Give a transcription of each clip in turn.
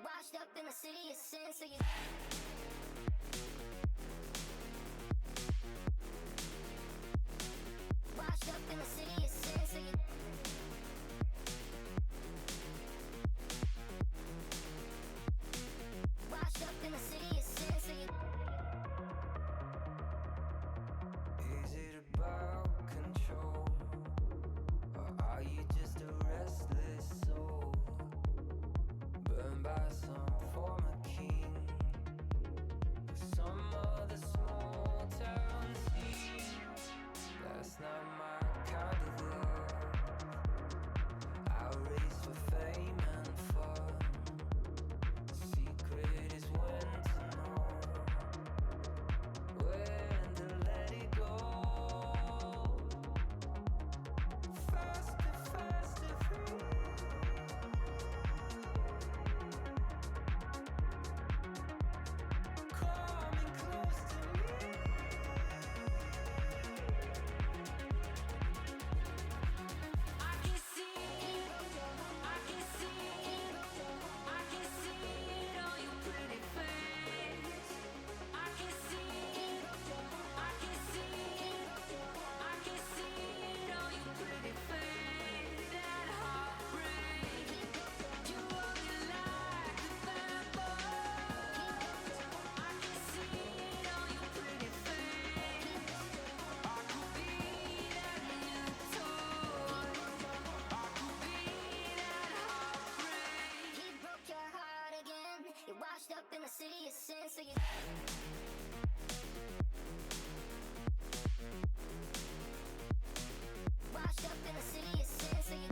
washed up in the city of sin, so you washed up in the city of sin, so you washed up in the city of sin, so you. Is it about control, or are you just a restless soul, burned by some former king, or some other small town scene? That's not my kind of love. I race for fame and fun. The secret is when to know when to let it go. Faster, faster, free. Coming close to me. I can see it, I can see it, I can see it on your pretty face. I can see it, I can see it, I can see it on your pretty face. That heartbreak, you run me like a vampire. I can see it on your pretty face. I could be that new toy. I could be that heartbreak. He broke your heart again. You washed up in the city of sin, so you washed up in the city of sin, so you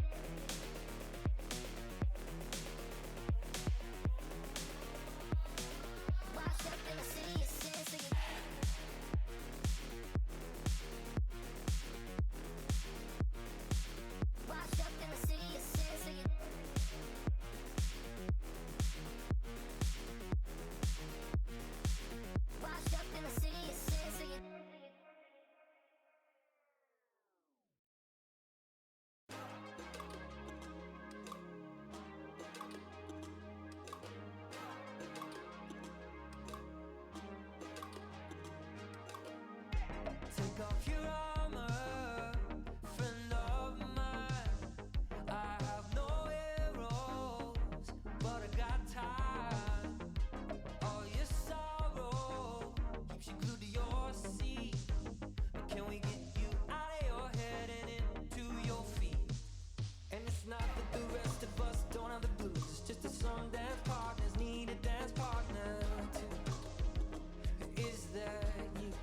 washed up in the city of sin, so you washed up in the city of sin, so you washed up in the city of sin, so you. Take off your armor, friend of mine. I have no arrows, but I got time. All your sorrow keeps you glued to your seat. Can we get you out of your head and into your feet? And it's not that the rest of us don't have the blues. It's just that some dance partners need a dance partner too. Is that you?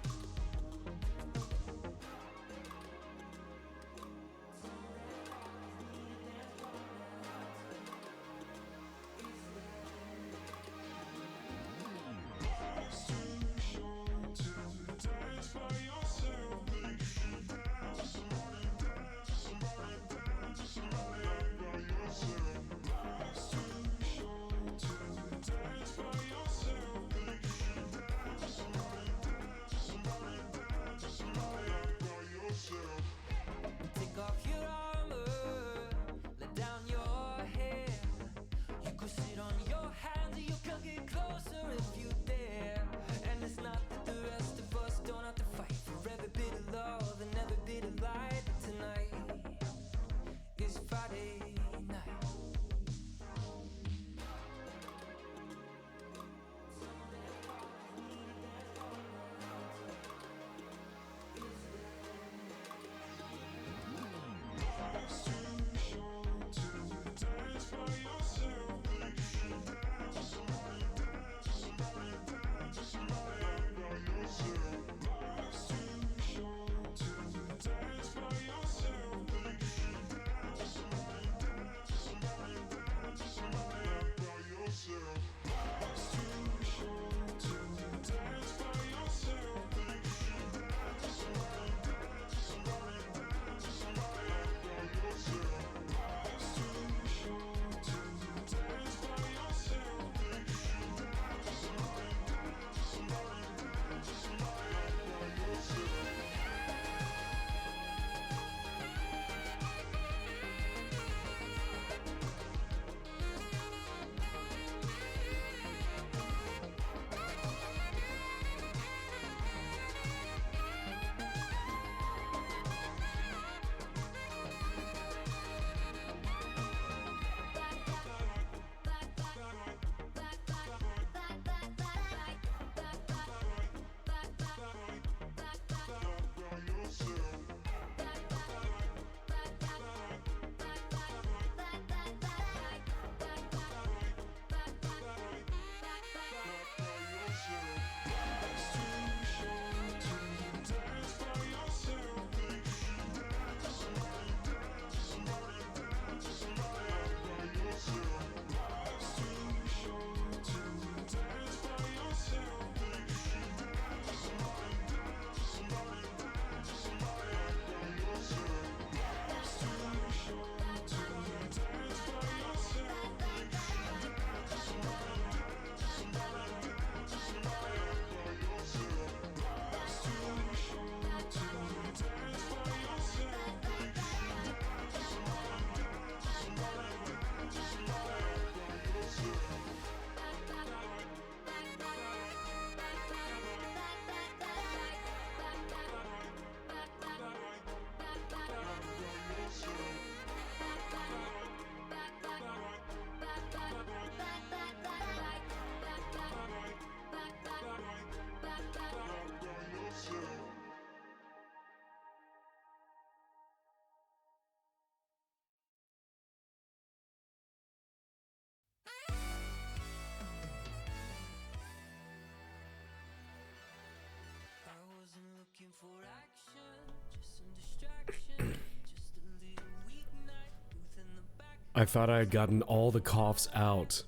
I thought I had gotten all the coughs out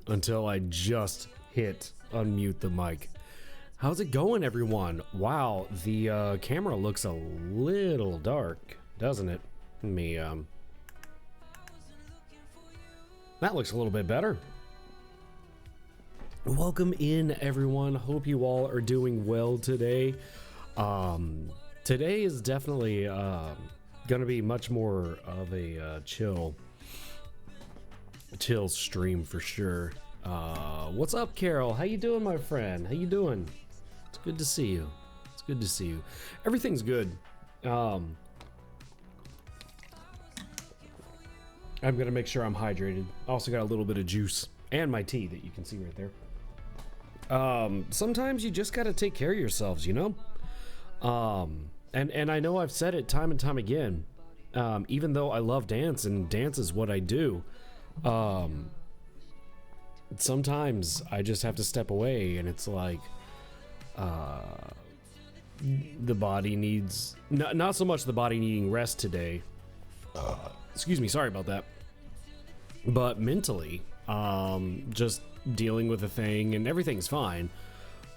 until I just hit unmute the mic. How's it going, everyone? Wow, the camera looks a little dark, doesn't it? Let me, that looks a little bit better. Welcome in, everyone. Hope you all are doing well today. Today is definitely gonna be much more of a chill stream for sure. What's up, Carol? How you doing, my friend? How you doing? It's good to see you. It's good to see you. Everything's good. I'm gonna make sure I'm hydrated. Also got a little bit of juice and my tea that you can see right there. Sometimes you just gotta take care of yourselves, you know? And I know I've said it time and time again. Even though I love dance and dance is what I do, sometimes I just have to step away, and it's like the body needs not so much the body needing rest today, excuse me, sorry about that, but mentally just dealing with a thing, and everything's fine,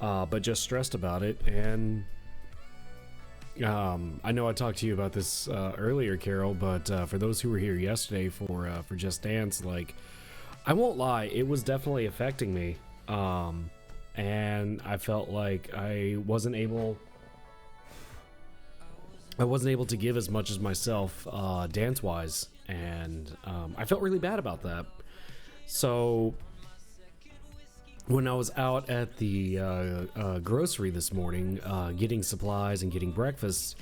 but just stressed about it. And I know I talked to you about this earlier, Carol, but for those who were here yesterday for Just Dance, like, I won't lie, it was definitely affecting me, and I felt like I wasn't able to give as much as myself dance-wise, and I felt really bad about that. So when I was out at the grocery this morning, getting supplies and getting breakfast,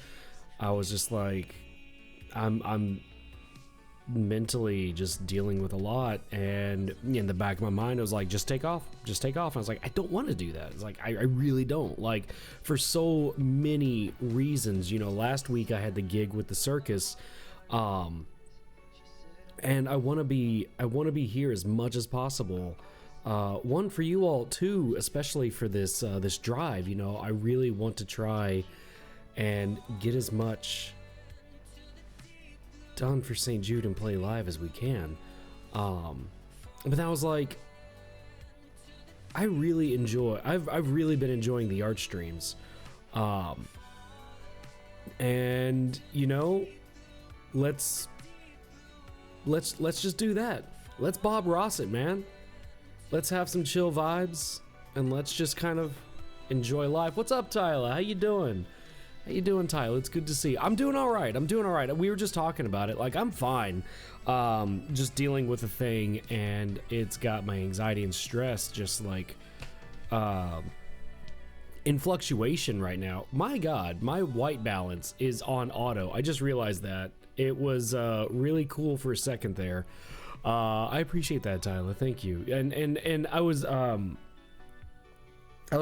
I was just like, I'm mentally just dealing with a lot, and in the back of my mind I was like, just take off. And I was like, I don't want to do that. It's like, I really don't, like, for so many reasons. You know, last week I had the gig with the circus, and I want to be here as much as possible. One, for you all, two, especially for this this drive. You know, I really want to try and get as much done for St. Jude and Play Live as we can. But that was like, I really enjoy, I've really been enjoying the art streams. And you know, let's just do that. Let's Bob Ross it, man. Let's have some chill vibes, and let's just kind of enjoy life. What's up, Tyler? How you doing? How you doing, Tyler? It's good to see you. I'm doing all right. We were just talking about it. Like, I'm fine. Just dealing with a thing, and it's got my anxiety and stress just like in fluctuation right now. My God, my white balance is on auto. I just realized that. It was really cool for a second there. I appreciate that, Tyler. Thank you. And I was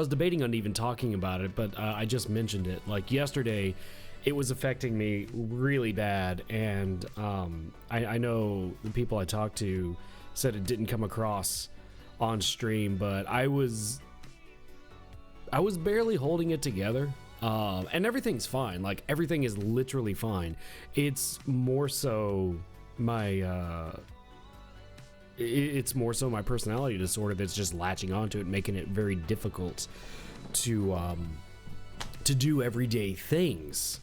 debating on even talking about it, but I just mentioned it. Like, yesterday, it was affecting me really bad, and I know the people I talked to said it didn't come across on stream, but I was barely holding it together. And everything's fine. Like, everything is literally fine. It's more so my it's more so my personality disorder that's just latching onto it, making it very difficult to do everyday things.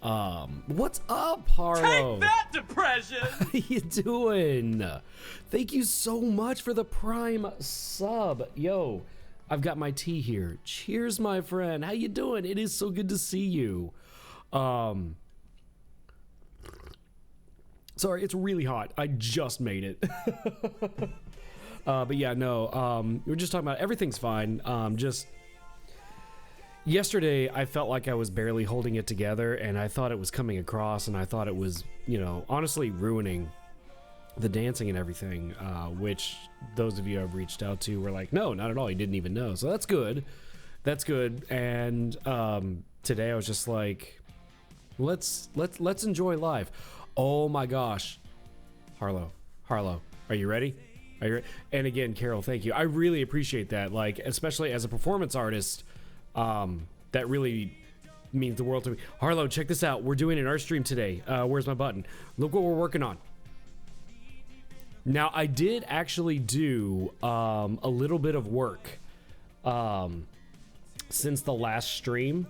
What's up, Harlow? Take that, depression! How you doing? Thank you so much for the Prime sub. Yo, I've got my tea here. Cheers, my friend. How you doing? It is so good to see you. Sorry, it's really hot. I just made it. But yeah, no, we were just talking about everything's fine. Just yesterday, I felt like I was barely holding it together, and I thought it was coming across, and I thought it was, you know, honestly ruining the dancing and everything, which those of you I've reached out to were like, no, not at all. You didn't even know. So that's good. That's good. And today I was just like, let's enjoy life. Oh my gosh, Harlow, are you ready? And again, Carol, thank you. I really appreciate that. Like, especially as a performance artist, that really means the world to me. Harlow, check this out. We're doing an art stream today. Where's my button? Look what we're working on. Now, I did actually do a little bit of work since the last stream.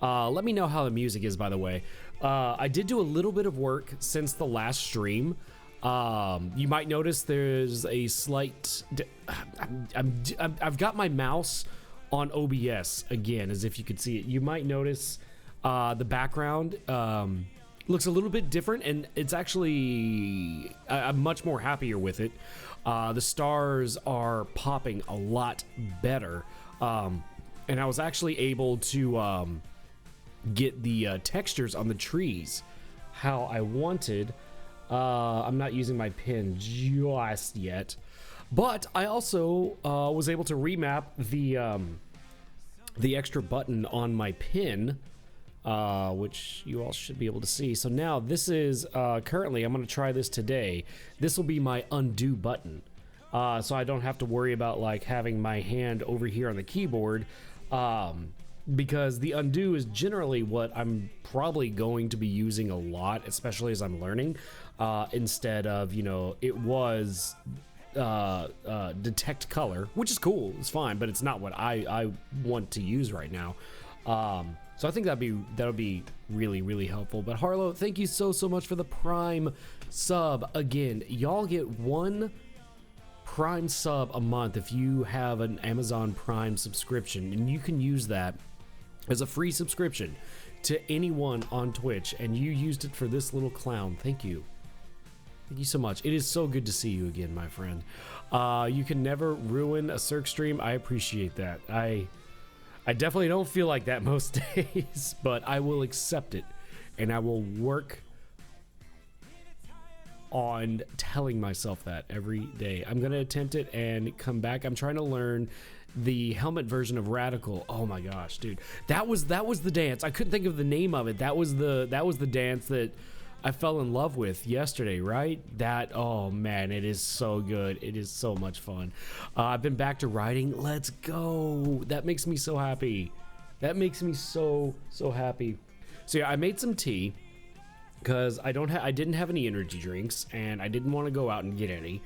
Let me know how the music is, by the way. I did do a little bit of work since the last stream. You might notice there's a slight... I've got my mouse on OBS again, as if you could see it. You might notice the background looks a little bit different, and it's actually... I'm much more happier with it. The stars are popping a lot better. And I was actually able to get the textures on the trees how I wanted. I'm not using my pen just yet, but I also was able to remap the extra button on my pin, which you all should be able to see. So now this is currently, I'm going to try this today. This will be my undo button, so I don't have to worry about like having my hand over here on the keyboard, because the undo is generally what I'm probably going to be using a lot, especially as I'm learning, instead of, you know, it was detect color, which is cool, it's fine, but it's not what I want to use right now. So I think that'll be really, really helpful. But Harlow, thank you so much for the Prime sub. Again, y'all get one Prime sub a month if you have an Amazon Prime subscription, and you can use that as a free subscription to anyone on Twitch, and you used it for this little clown. Thank you. Thank you so much. It is so good to see you again, my friend. You can never ruin a Cirque stream. I appreciate that. I definitely don't feel like that most days, but I will accept it, and I will work on telling myself that every day. I'm gonna attempt it and come back. I'm trying to learn the helmet version of Radical. Oh my gosh, dude, that was the dance. I couldn't think of the name of it. That was the dance that I fell in love with yesterday, right? That, oh man, it is so good. It is so much fun. I've been back to riding. Let's go. That makes me so happy. That makes me so happy. So yeah, I made some tea because I didn't have any energy drinks, and I didn't want to go out and get any.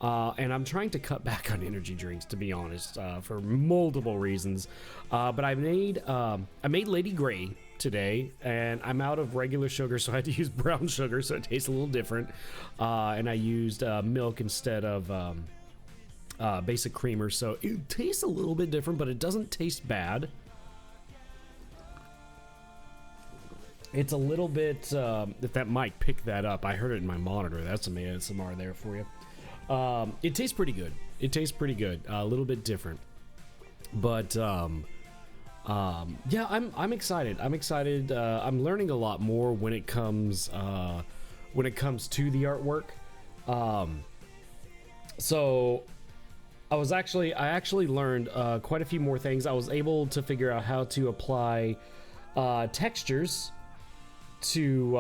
And I'm trying to cut back on energy drinks, to be honest, for multiple reasons. But I made Lady Grey today, and I'm out of regular sugar, so I had to use brown sugar, so it tastes a little different. And I used milk instead of basic creamer, so it tastes a little bit different, but it doesn't taste bad. It's a little bit, if that mic picked that up, I heard it in my monitor. That's some ASMR there for you. It tastes pretty good. It tastes pretty good. A little bit different, but yeah, I'm excited. I'm excited. I'm learning a lot more when it comes to the artwork. So I actually learned quite a few more things. I was able to figure out how to apply textures to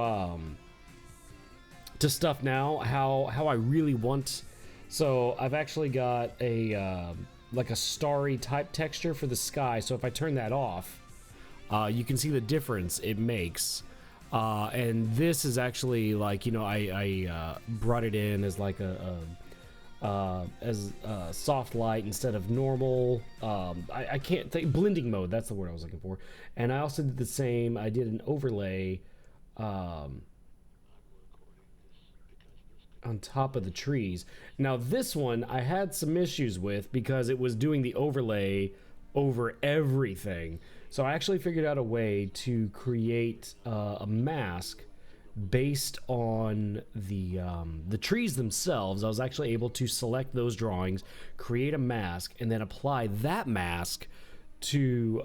stuff now, how I really want. So I've actually got a like a starry type texture for the sky. So if I turn that off, you can see the difference it makes. And this is actually like, you know, I brought it in as like as soft light instead of normal. I can't think, blending mode, that's the word I was looking for. And I also did the same. I did an overlay on top of the trees. Now this one I had some issues with because it was doing the overlay over everything. So I actually figured out a way to create a mask based on the trees themselves. I was actually able to select those drawings, create a mask, and then apply that mask to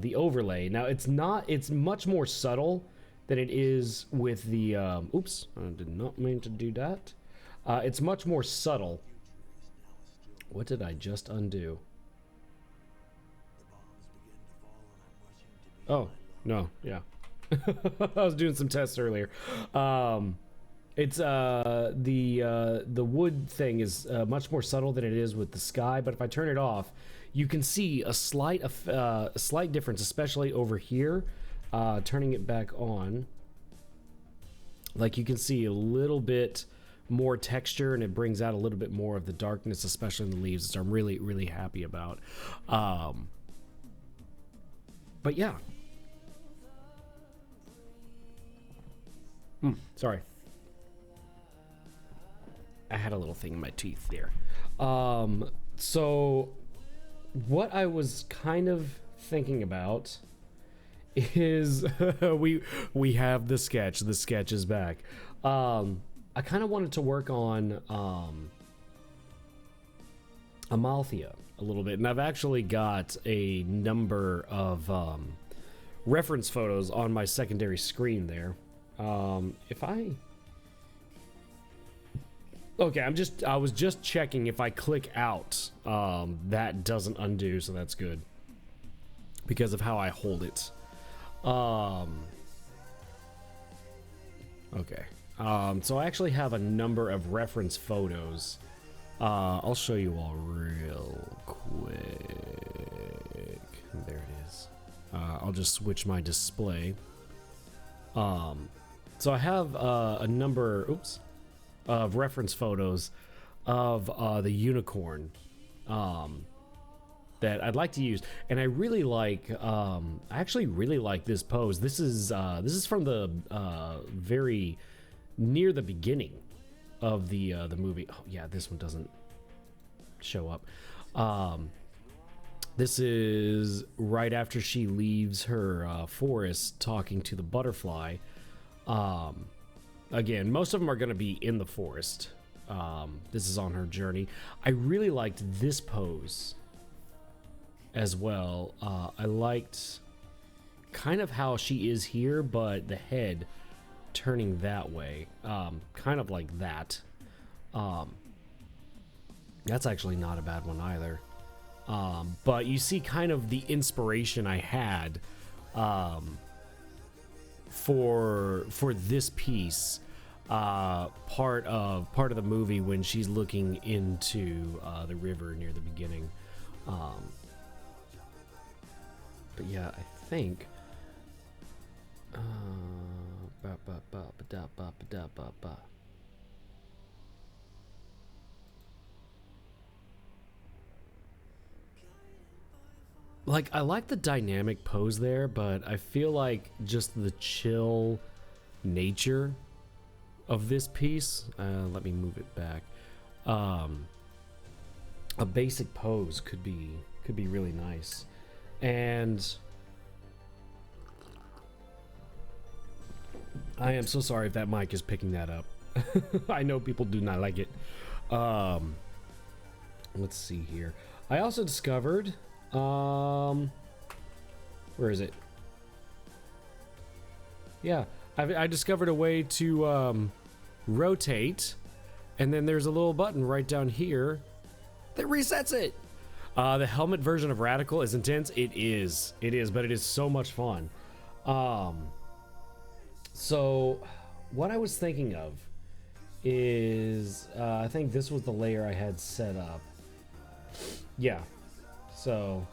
the overlay. Now it's much more subtle than it is with the oops, I did not mean to do that. It's much more subtle. What did I just undo? Oh no, yeah. I was doing some tests earlier. It's the wood thing is much more subtle than it is with the sky, but if I turn it off, you can see a slight difference, especially over here. turning it back on, like you can see a little bit more texture, and it brings out a little bit more of the darkness, especially in the leaves, which I'm really, really happy about. But yeah. Sorry. I had a little thing in my teeth there. So what I was kind of thinking about is we have the sketch. The sketch is back. I kind of wanted to work on Amalthea a little bit, and I've actually got a number of reference photos on my secondary screen there. If I I was just checking if I click out, that doesn't undo, so that's good because of how I hold it. Okay. So I actually have a number of reference photos. I'll show you all real quick. There it is. I'll just switch my display. So I have a number, of reference photos of the unicorn that I'd like to use, and I really like. I actually really like this pose. This is from the very near the beginning of the movie. Oh yeah, this one doesn't show up. This is right after she leaves her forest, talking to the butterfly. Again, most of them are going to be in the forest. This is on her journey. I really liked this pose as well. I liked kind of how she is here, but the head turning that way, kind of like that. That's actually not a bad one either. But you see kind of the inspiration I had for this piece, part of the movie when she's looking into the river near the beginning. But yeah, I think like I like the dynamic pose there, but I feel like just the chill nature of this piece, let me move it back. A basic pose could be really nice. And I am so sorry if that mic is picking that up. I know people do not like it. Let's see here. I also discovered, where is it? Yeah, I discovered a way to rotate, and then there's a little button right down here that resets it. The helmet version of Radical is intense. It is, but it is so much fun. So what I was thinking of is, I think this was the layer I had set up. Yeah. So,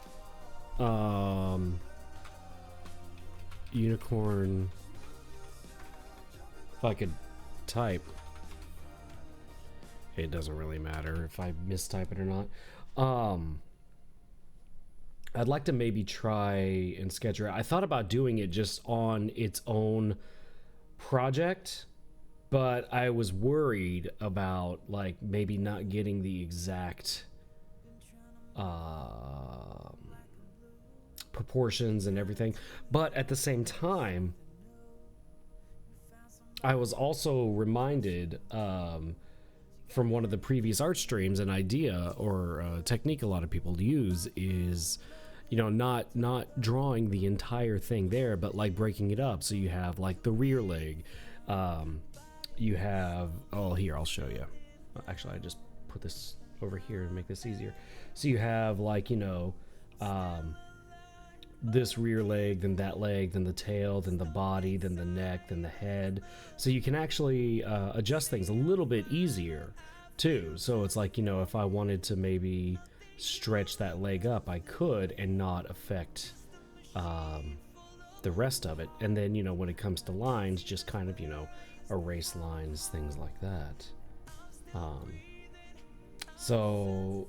unicorn. If I could type, it doesn't really matter if I mistype it or not. I'd like to maybe try and sketch her. I thought about doing it just on its own project, but I was worried about like maybe not getting the exact proportions and everything. But at the same time, I was also reminded from one of the previous art streams, an idea or a technique a lot of people use is, you know, not drawing the entire thing there, but like breaking it up. So you have like the rear leg, you have, oh, here, I'll show you. Actually, I just put this over here to make this easier. So you have like, you know, this rear leg, then that leg, then the tail, then the body, then the neck, then the head. So you can actually adjust things a little bit easier too. So it's like, you know, if I wanted to maybe stretch that leg up, I could, and not affect the rest of it. And then, when it comes to lines, just kind of, erase lines, things like that. So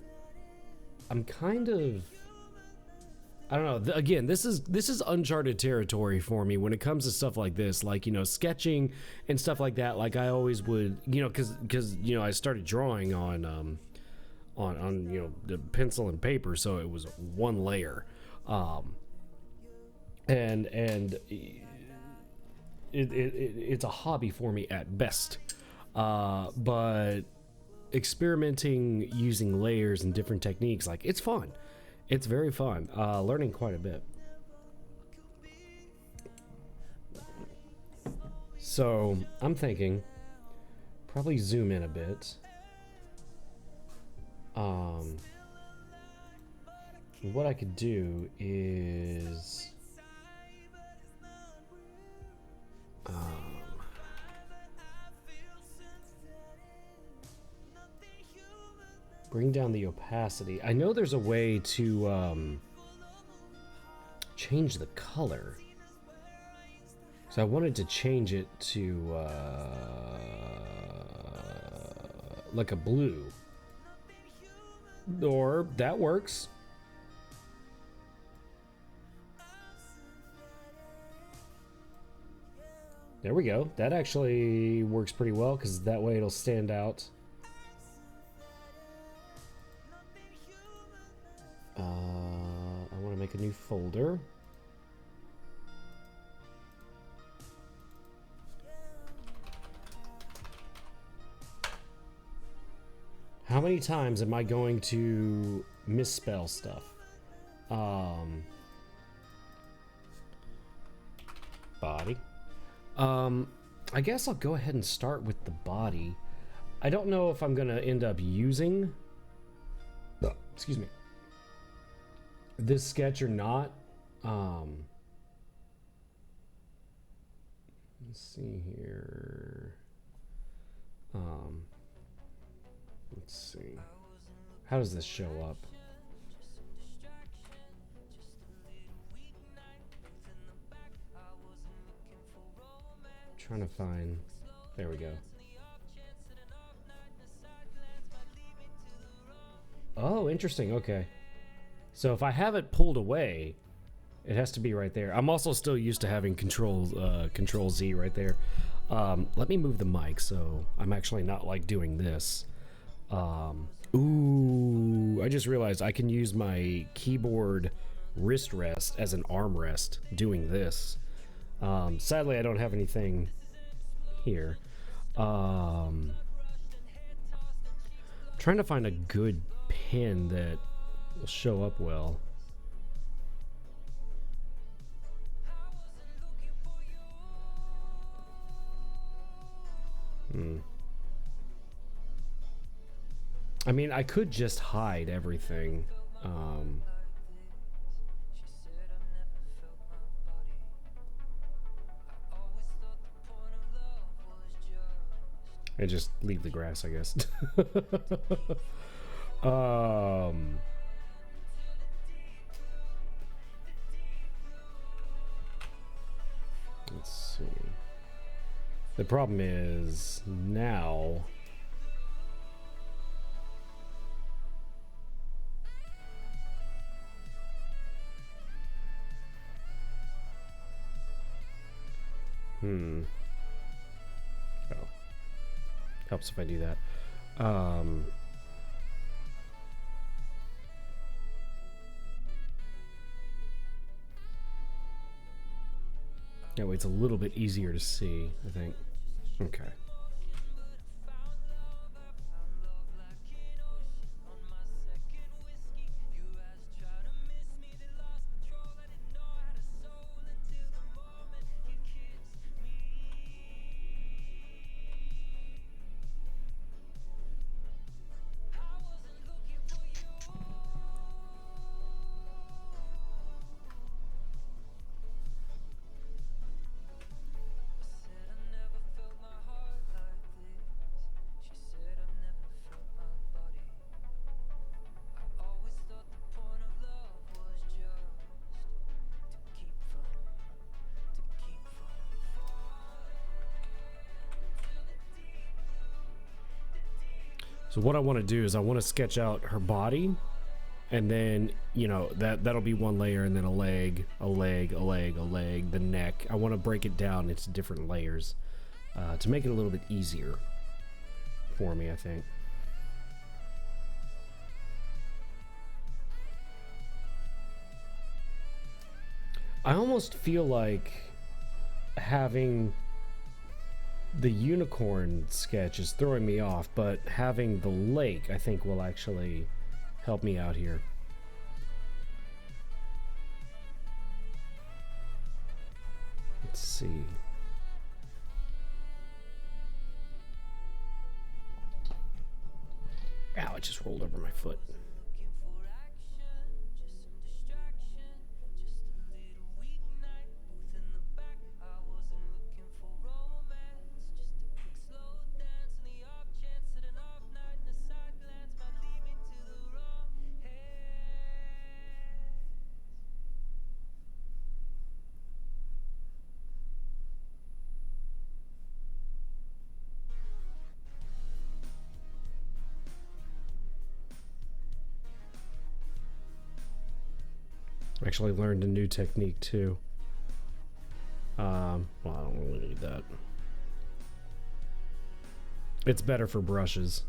I'm kind of, I don't know. Again, this is uncharted territory for me when it comes to stuff like this, like, sketching and stuff like that. Like I always would, because I started drawing on the pencil and paper, so it was one layer, and it's a hobby for me at best, but experimenting using layers and different techniques, like, it's fun. It's very fun. Learning quite a bit. So I'm thinking probably zoom in a bit. What I could do is bring down the opacity. I know there's a way to change the color. So I wanted to change it to like a blue. Or that works. There we go. That actually works pretty well because that way it'll stand out. I want to make a new folder. How many times am I going to misspell stuff? Body. I guess I'll go ahead and start with the body. I don't know if I'm gonna end up using, excuse me, this sketch or not. Let's see here. Let's see. How does this show up? Trying to find. There we go. Oh, interesting. Okay. So if I have it pulled away, it has to be right there. I'm also still used to having control Z right there. Let me move the mic so I'm actually not like doing this. Ooh, I just realized I can use my keyboard wrist rest as an arm rest doing this. Sadly, I don't have anything here. Trying to find a good pen that will show up well. I mean, I could just hide everything. And just leave the grass, I guess. Let's see. The problem is now. Oh. Helps if I do that. That way it's a little bit easier to see, I think. Okay. So what I want to do is I want to sketch out her body, and then, you know, that'll be one layer, and then a leg, a leg, a leg, a leg, the neck. I want to break it down into different layers to make it a little bit easier for me, I think. I almost feel like having the unicorn sketch is throwing me off, but having the lake, I think, will actually help me out here. Let's see. Ow, it just rolled over my foot. Actually learned a new technique too. Well, I don't really need that. It's better for brushes.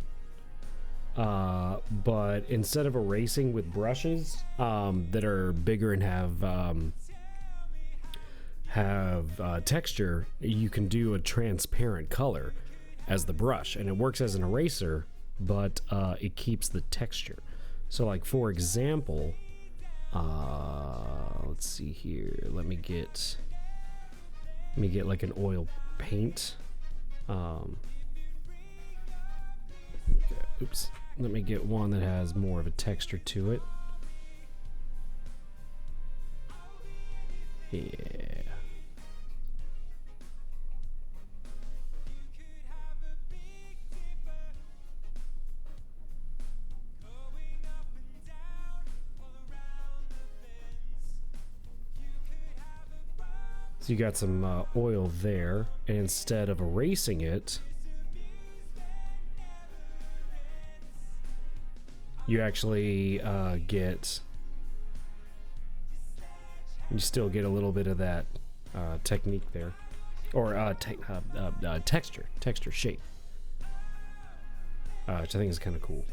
But instead of erasing with brushes that are bigger and have texture, you can do a transparent color as the brush, and it works as an eraser, but it keeps the texture. So, like, for example, let's see here. Let me get like an oil paint. Okay, oops. Let me get one that has more of a texture to it. Yeah. So you got some oil there, and instead of erasing it, you actually you still get a little bit of that technique there, or texture, shape, which I think is kind of cool.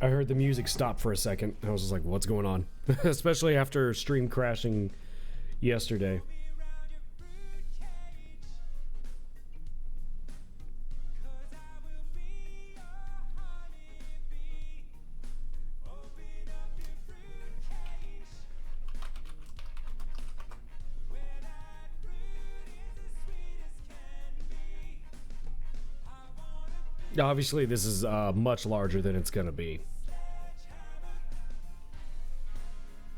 I heard the music stop for a second. I was just like, what's going on? Especially after stream crashing yesterday. Obviously, this is much larger than it's going to be.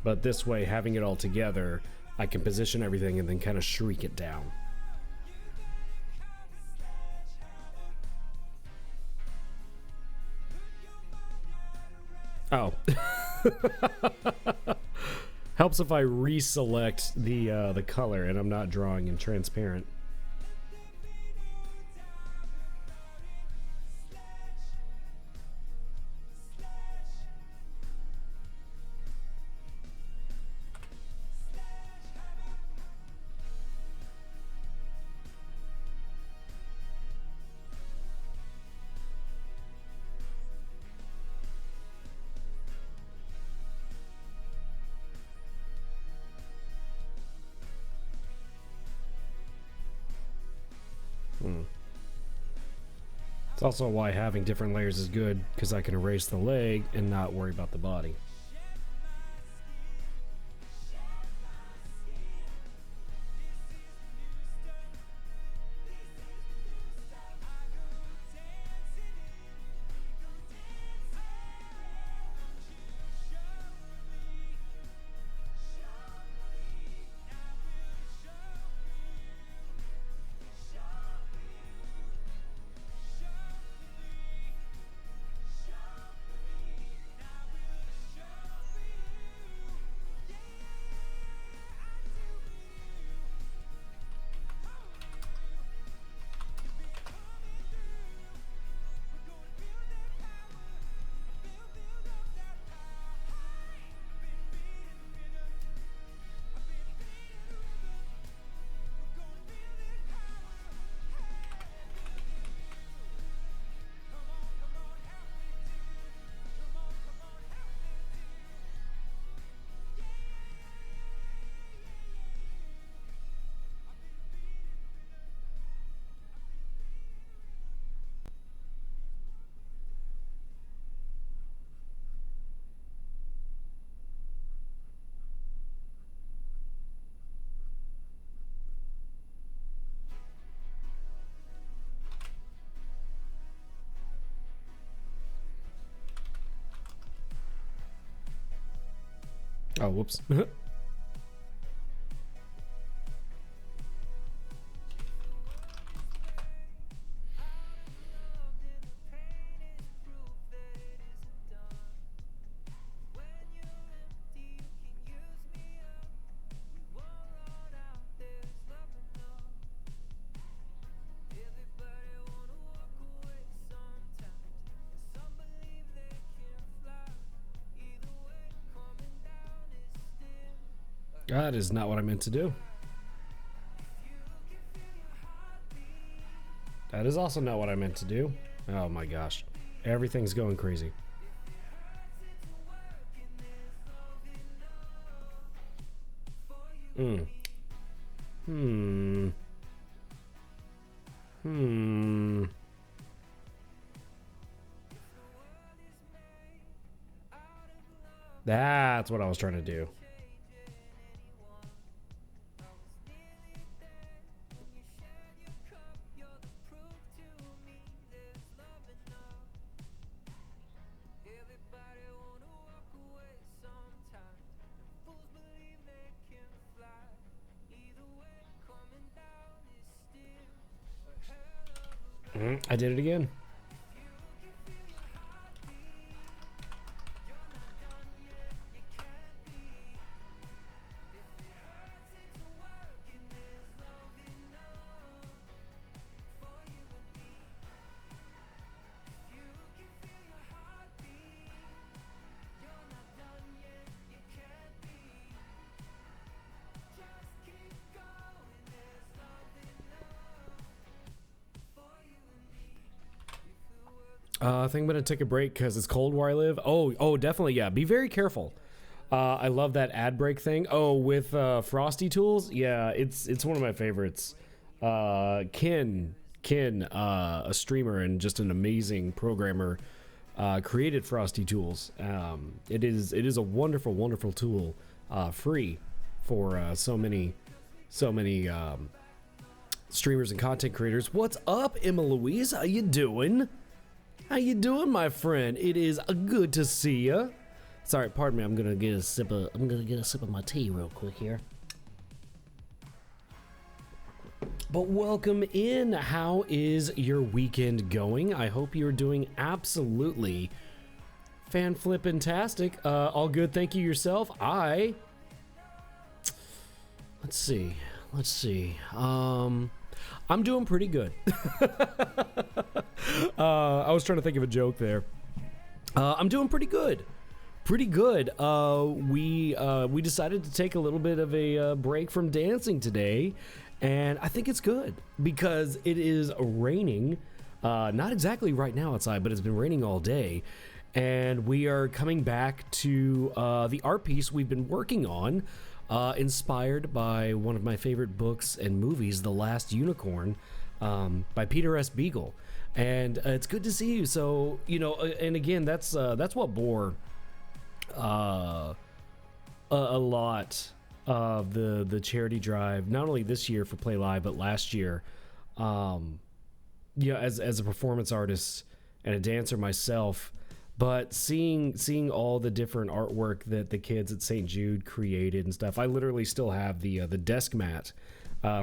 But this way, having it all together, I can position everything and then kind of shrink it down. Oh. Helps if I reselect the color and I'm not drawing in transparent. It's also why having different layers is good, because I can erase the leg and not worry about the body. Oh, whoops. That is not what I meant to do. That is also not what I meant to do. Oh my gosh. Everything's going crazy. That's what I was trying to do. I did it again. I think I'm gonna take a break because it's cold where I live. Oh, definitely, yeah. Be very careful. I love that ad break thing. Oh, with Frosty Tools, yeah, it's one of my favorites. Ken, a streamer and just an amazing programmer, created Frosty Tools. It is a wonderful, wonderful tool, free for so many streamers and content creators. What's up, Emma Louise? How you doing? How you doing, my friend? It is good to see you. Sorry, pardon me. I'm gonna get a sip of my tea real quick here. But welcome in. How is your weekend going? I hope you're doing absolutely fan-flippin-tastic. All good. Thank you yourself. Let's see. I'm doing pretty good. I was trying to think of a joke there. I'm doing pretty good. We decided to take a little bit of a break from dancing today, and I think it's good because it is raining. Not exactly right now outside, but it's been raining all day, and we are coming back to the art piece we've been working on. Inspired by one of my favorite books and movies, The Last Unicorn, by Peter S. Beagle, and it's good to see you. So and again, that's what bore a lot of the charity drive, not only this year for Play Live, but last year. As a performance artist and a dancer myself. But seeing all the different artwork that the kids at St. Jude created and stuff, I literally still have the desk mat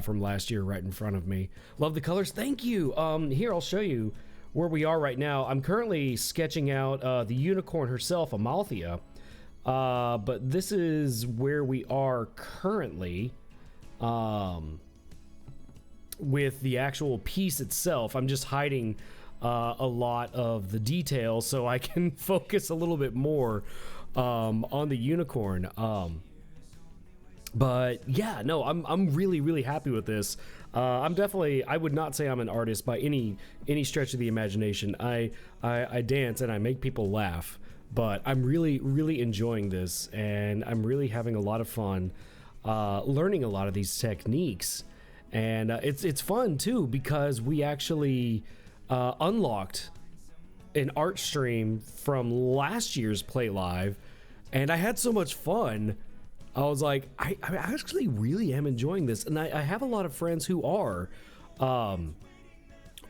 from last year right in front of me. Love the colors. Thank you. Here, I'll show you where we are right now. I'm currently sketching out the unicorn herself, Amalthea. But this is where we are currently with the actual piece itself. I'm just hiding a lot of the details so I can focus a little bit more on the unicorn. But yeah, no, I'm really, really happy with this. I would not say I'm an artist by any stretch of the imagination. I dance and I make people laugh, but I'm really, really enjoying this, and I'm really having a lot of fun learning a lot of these techniques. And it's fun too, because we actually unlocked an art stream from last year's Play Live, and I had so much fun. I was like, I actually really am enjoying this, and I have a lot of friends who are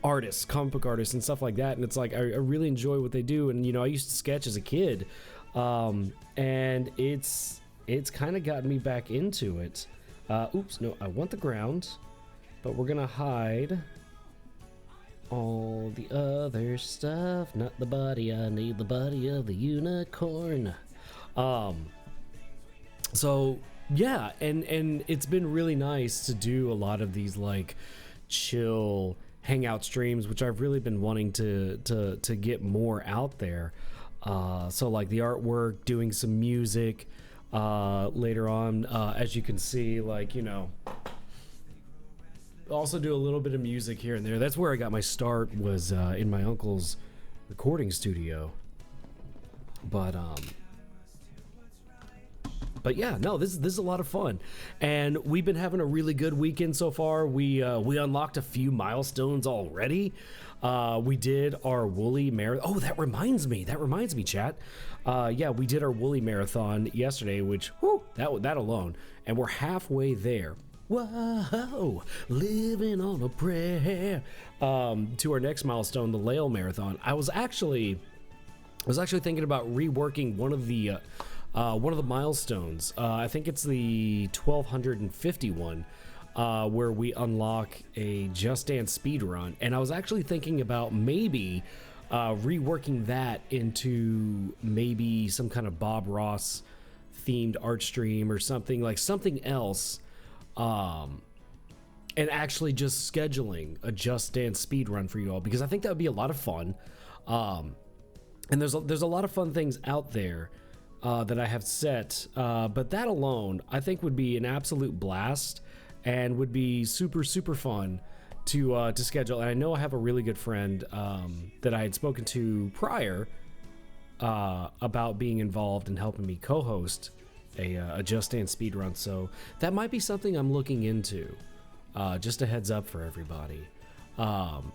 artists, comic book artists and stuff like that, and it's like I really enjoy what they do. And I used to sketch as a kid, and it's it's kind of gotten me back into it. Oops, no, I want the ground, but we're gonna hide all the other stuff. Not the body, I need the body of the unicorn. So yeah, and it's been really nice to do a lot of these like chill hangout streams, which I've really been wanting to get more out there. So like the artwork, doing some music later on, as you can see, like, you know, also do a little bit of music here and there. That's where I got my start, was in my uncle's recording studio. But yeah, no, this is a lot of fun, and we've been having a really good weekend so far. We unlocked a few milestones already. We did our Woolly Marathon. Oh, that reminds me, chat. Yeah, we did our Woolly Marathon yesterday, which, whew, that alone, and we're halfway there. Whoa, living on a prayer. To our next milestone, the Lail Marathon. I was actually thinking about reworking one of the milestones. I think it's the 1251, where we unlock a Just Dance speed run, and I was actually thinking about maybe reworking that into maybe some kind of Bob Ross themed art stream or something, like something else, and actually just scheduling a Just Dance speed run for you all, because I think that would be a lot of fun. And there's a lot of fun things out there that I have set, but that alone I think would be an absolute blast and would be super fun to schedule. And I know I have a really good friend that I had spoken to prior about being involved and helping me co-host a Just Dance speedrun, so that might be something I'm looking into. Just a heads up for everybody. And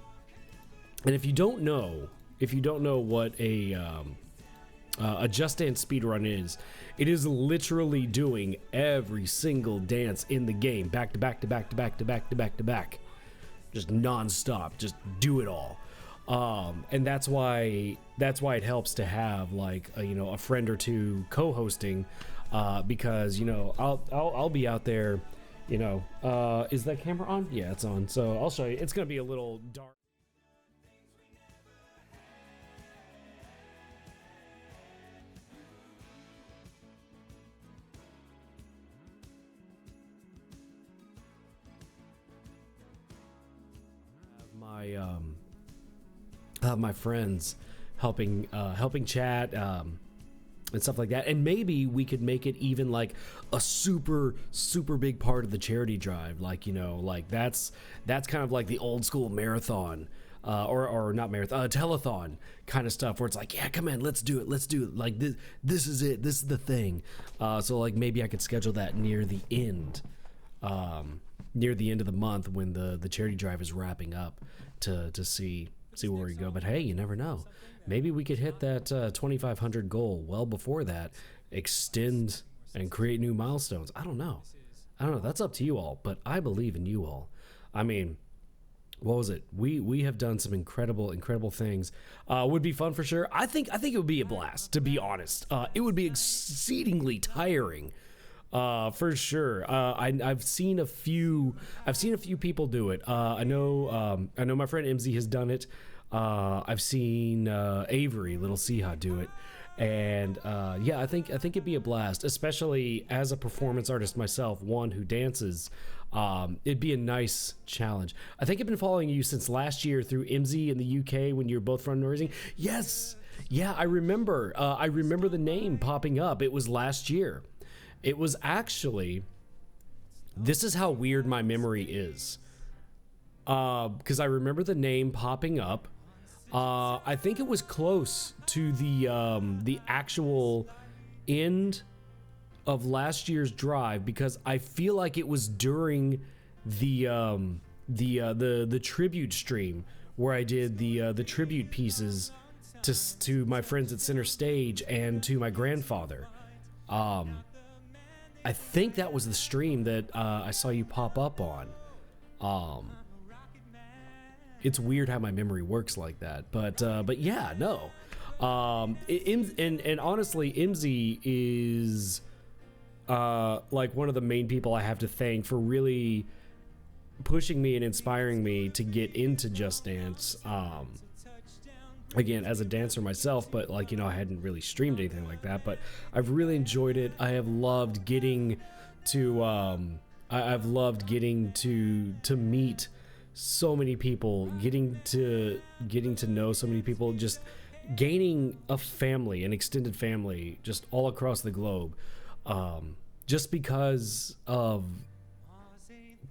if you don't know what a Just Dance speedrun is, it is literally doing every single dance in the game back to back to back to back to back to back to back, just non-stop, just do it all. And that's why it helps to have like a friend or two co-hosting, because I'll be out there, is that camera on? Yeah, it's on. So I'll show you. It's gonna be a little dark. My friends helping chat and stuff like that, and maybe we could make it even like a super big part of the charity drive, like like that's kind of like the old school marathon, or not marathon, telethon kind of stuff, where it's like, yeah, come in, let's do it, like this is it, this is the thing. So like maybe I could schedule that near the end of the month when the charity drive is wrapping up, to see where we go. But hey, you never know, maybe we could hit that 2,500 goal well before that, extend and create new milestones. I don't know, that's up to you all, but I believe in you all. I mean, what was it, we have done some incredible things. Would be fun for sure. I think it would be a blast, to be honest. It would be exceedingly tiring, for sure. I've seen a few people do it. I know my friend MZ has done it. I've seen Avery, Little Siha, do it, and yeah, I think it'd be a blast, especially as a performance artist myself, one who dances. It'd be a nice challenge. I think I've been following you since last year through MZ in the UK when you're both fundraising. Yes, yeah, I remember the name popping up. It was last year. It was actually, this is how weird my memory is, because I remember the name popping up. I think it was close to the actual end of last year's drive, because I feel like it was during the tribute stream where I did the tribute pieces to my friends at Center Stage and to my grandfather. I think that was the stream that I saw you pop up on. It's weird how my memory works like that, but yeah, no. And honestly, MZ is like one of the main people I have to thank for really pushing me and inspiring me to get into Just Dance. Again, as a dancer myself, but like, I hadn't really streamed anything like that, but I've really enjoyed it. I have loved getting to I've loved getting to meet so many people, getting to know so many people, just gaining a family, an extended family, just all across the globe, just because of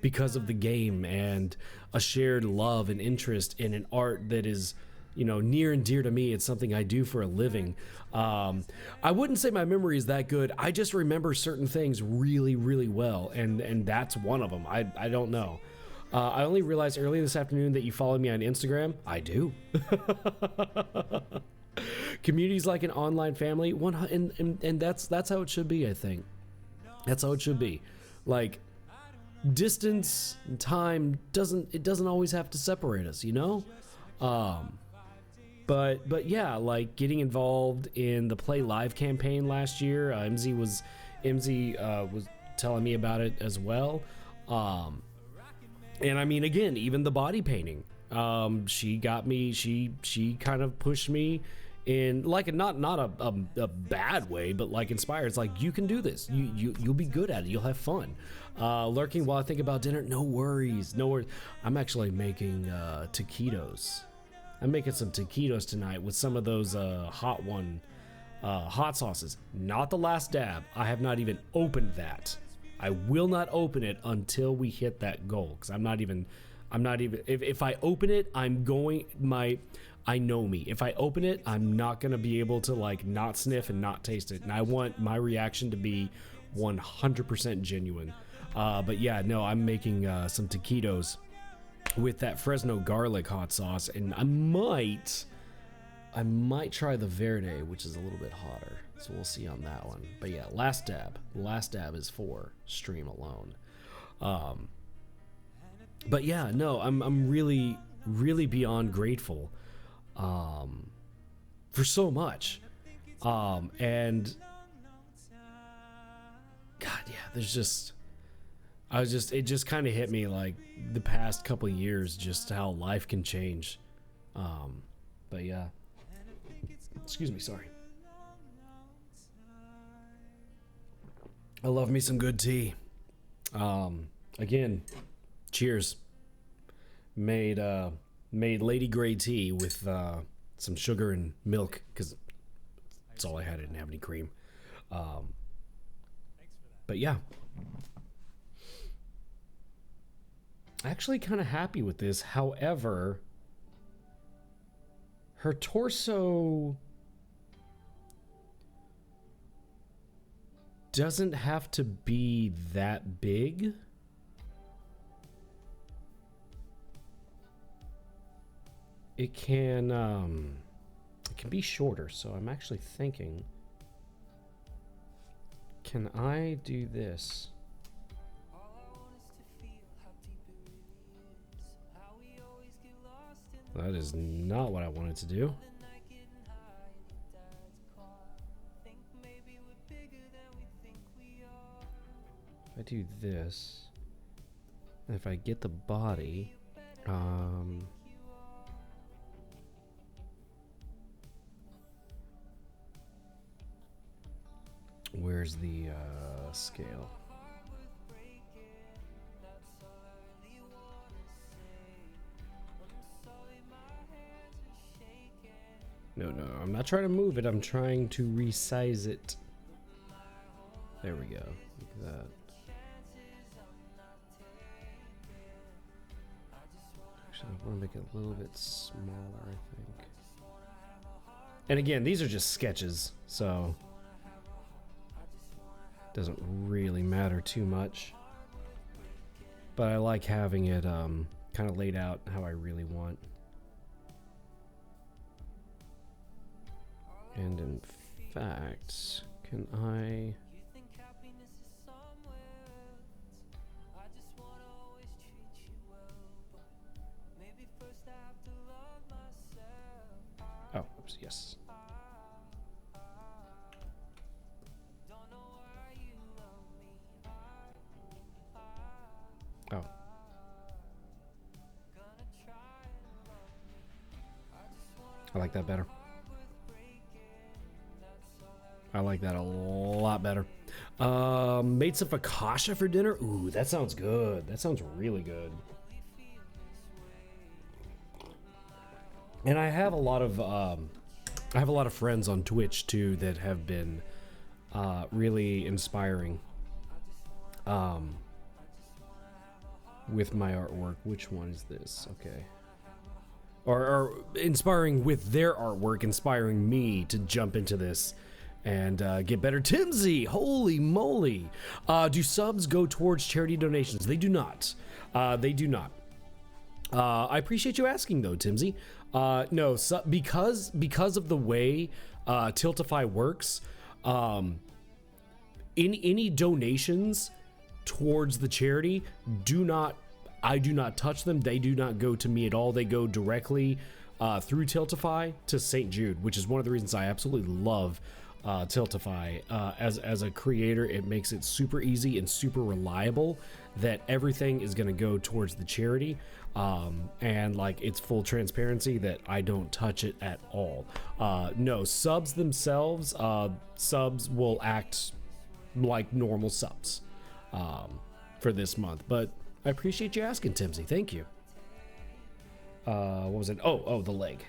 the game and a shared love and interest in an art that is, near and dear to me. It's something I do for a living. I wouldn't say my memory is that good. I just remember certain things really, really well, and that's one of them. I don't know. I only realized earlier this afternoon that you follow me on Instagram. I do. Community's like an online family, and that's how it should be. I think that's how it should be. Like, distance and time doesn't always have to separate us, But yeah, like getting involved in the Play Live campaign last year. MZ was telling me about it as well. And I mean, again, even the body painting. She got me. She kind of pushed me in like not a bad way, but like inspired. It's like, you can do this. You'll be good at it. You'll have fun. Lurking while I think about dinner. No worries. I'm actually making taquitos. I'm making some taquitos tonight with some of those hot sauces. Not the last dab. I have not even opened that. I will not open it until we hit that goal, because I'm not even if I open it, I know me. If I open it, I'm not going to be able to like not sniff and not taste it. And I want my reaction to be 100% genuine. But yeah, no, I'm making some taquitos with that Fresno garlic hot sauce, and I might try the Verde, which is a little bit hotter, so we'll see on that one. But yeah, last dab is for stream alone. But yeah, no, I'm really, really beyond grateful for so much. And God, yeah, it just kind of hit me like the past couple of years, just how life can change. But yeah, excuse me, sorry. I love me some good tea. Again, cheers. Made Lady Grey tea with some sugar and milk, because that's all I had. I didn't have any cream. But yeah, actually kind of happy with this. However, her torso doesn't have to be that big. It can be shorter, so I'm actually thinking, can I do this? That is not what I wanted to do. If I do this, and if I get the body, where's the scale? No, I'm not trying to move it. I'm trying to resize it. There we go. Look at that. Actually, I want to make it a little bit smaller, I think. And again, these are just sketches, so it doesn't really matter too much. But I like having it kind of laid out how I really want. And in fact, can I... Oh, oops, yes. I like that better. I like that a lot better. Made some focaccia for dinner. Ooh, that sounds good. That sounds really good. And I have a lot of friends on Twitch too that have been really inspiring with my artwork. Which one is this? Okay. Or inspiring with their artwork, inspiring me to jump into this and get better. Timsy, holy moly. Do subs go towards charity donations? They do not. They do not. I appreciate you asking though, Timsy. No, because of the way Tiltify works, any donations towards the charity I do not touch them. They do not go to me at all. They go directly through Tiltify to St. Jude, which is one of the reasons I absolutely love Tiltify. As a creator, it makes it super easy and super reliable that everything is going to go towards the charity. And like it's full transparency that I don't touch it at all. No, subs themselves, subs will act like normal subs for this month. But I appreciate you asking, Timsy. Thank you. What was it? Oh, the leg.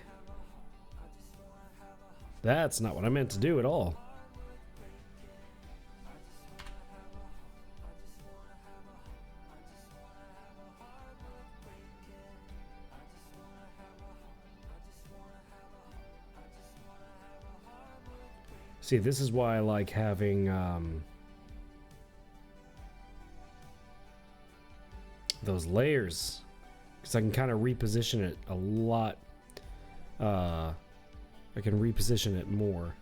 That's not what I meant to do at all. See, this is why I like having those layers, because I can kind of reposition it a lot. I can reposition it more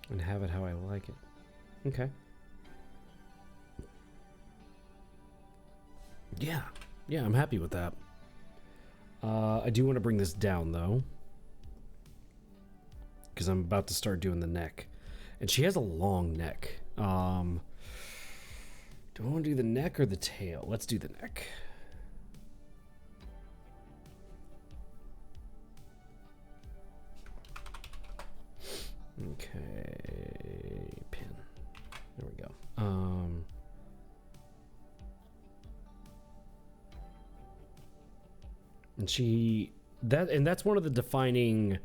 and have it how I like it. Okay. Yeah, I'm happy with that. I do want to bring this down though, because I'm about to start doing the neck, and she has a long neck. Do I want to do the neck or the tail? Let's do the neck. Okay, pin. There we go. And that's one of the defining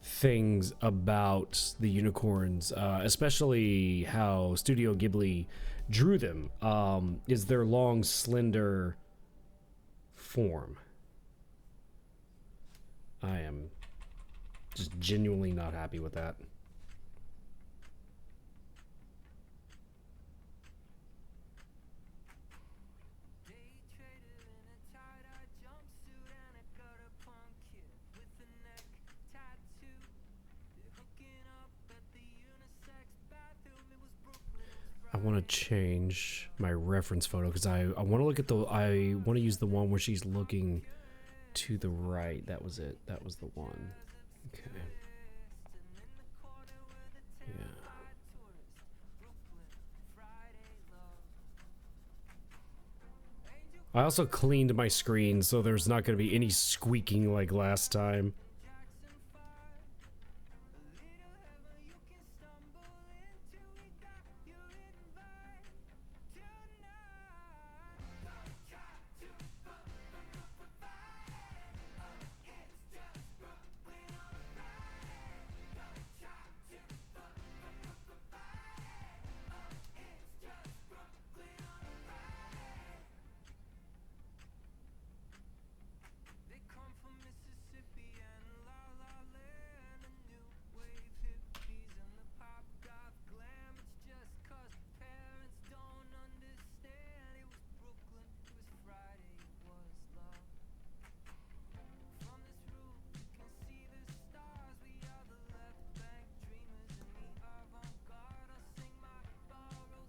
things about the unicorns, especially how Studio Ghibli drew them, is their long, slender form. I am just genuinely not happy with that. I want to change my reference photo because I want to look at I want to use the one where she's looking to the right. That was it. That was the one. Okay. Yeah. I also cleaned my screen so there's not going to be any squeaking like last time.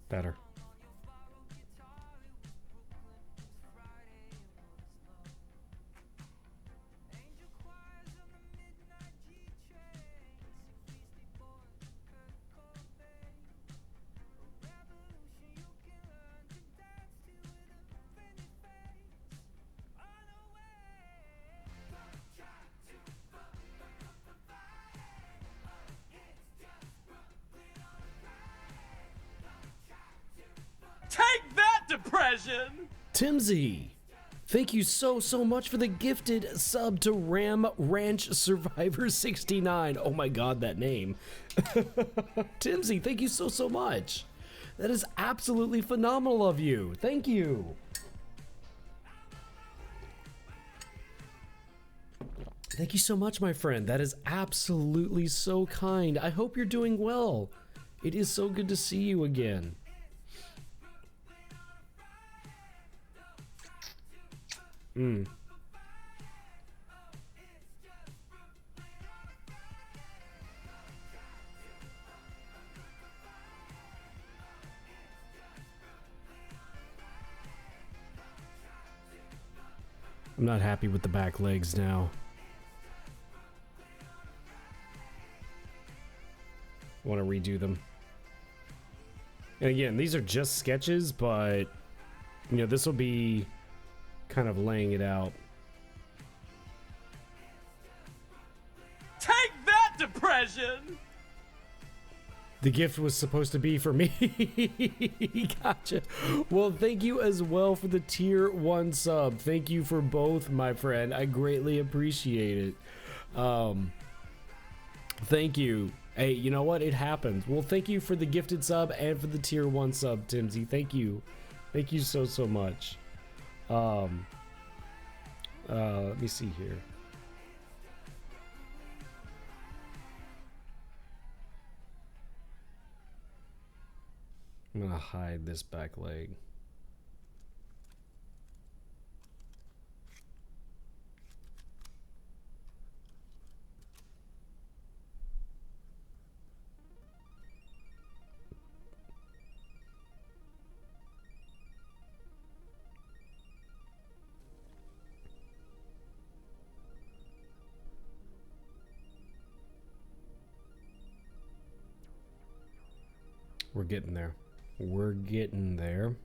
Better. Timsy, thank you so much for the gifted sub to Ram Ranch Survivor 69. Oh my god, that name. Timsy, thank you so much. That is absolutely phenomenal of you. Thank you. Thank you so much, my friend. That is absolutely so kind. I hope you're doing well. It is so good to see you again. I'm not happy with the back legs now. I want to redo them. And again, these are just sketches, but you know, this will be kind of laying it out. Take that, depression! The gift was supposed to be for me. Gotcha. Well, thank you as well for the tier 1 sub. Thank you for both, my friend. I greatly appreciate it. Thank you. Hey, you know what? It happens. Well, thank you for the gifted sub and for the tier 1 sub, Timsy. Thank you. Thank you so much. Let me see here. I'm gonna hide this back leg. We're getting there. We're getting there.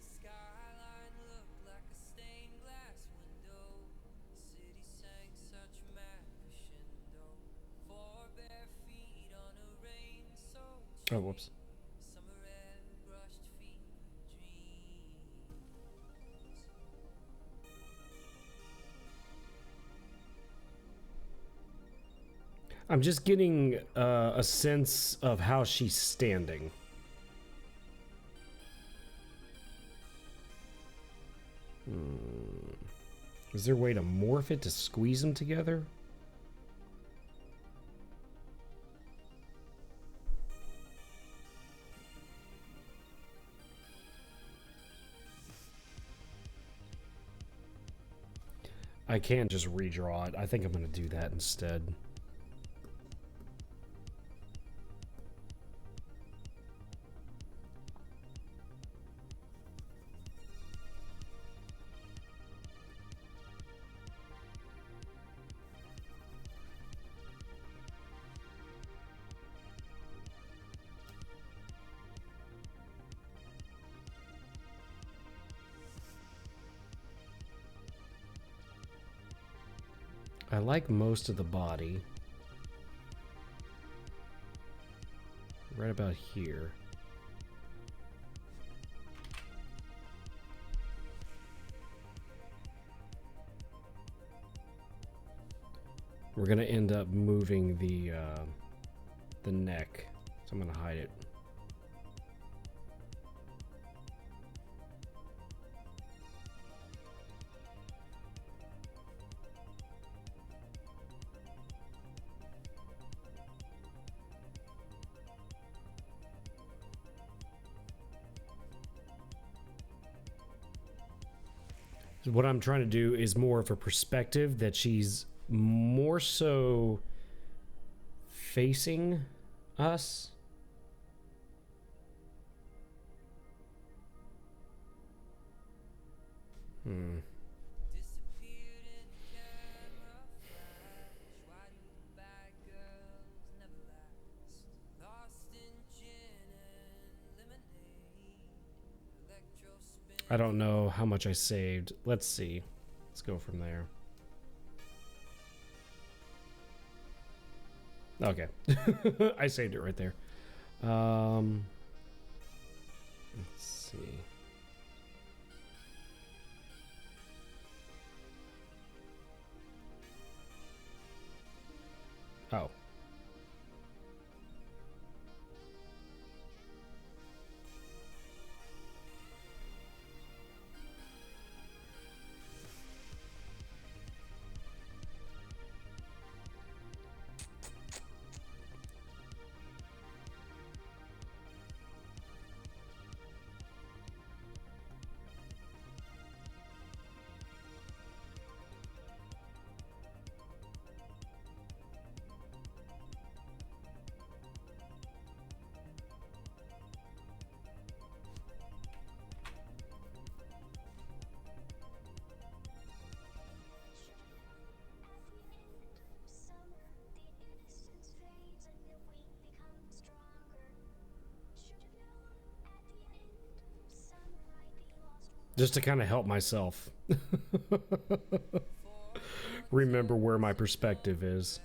Skyline looked like a stained glass window. City sang such mad crescendo. Four bare feet on a rain-soaked Oh, whoops. summer air brushed fever dreams. I'm just getting a sense of how she's standing. Is there a way to morph it to squeeze them together? I can't just redraw it. I think I'm going to do that instead. I like most of the body. Right about here. We're gonna end up moving the neck, so I'm gonna hide it. What I'm trying to do is more of a perspective that she's more so facing us. Disappeared in camera flash. Why do bad girls never last? Lost in gin and lemonade. I don't know how much I saved. Let's see. Let's go from there. Okay. I saved it right there. Let's see. Oh. Just to kind of help myself remember where my perspective is.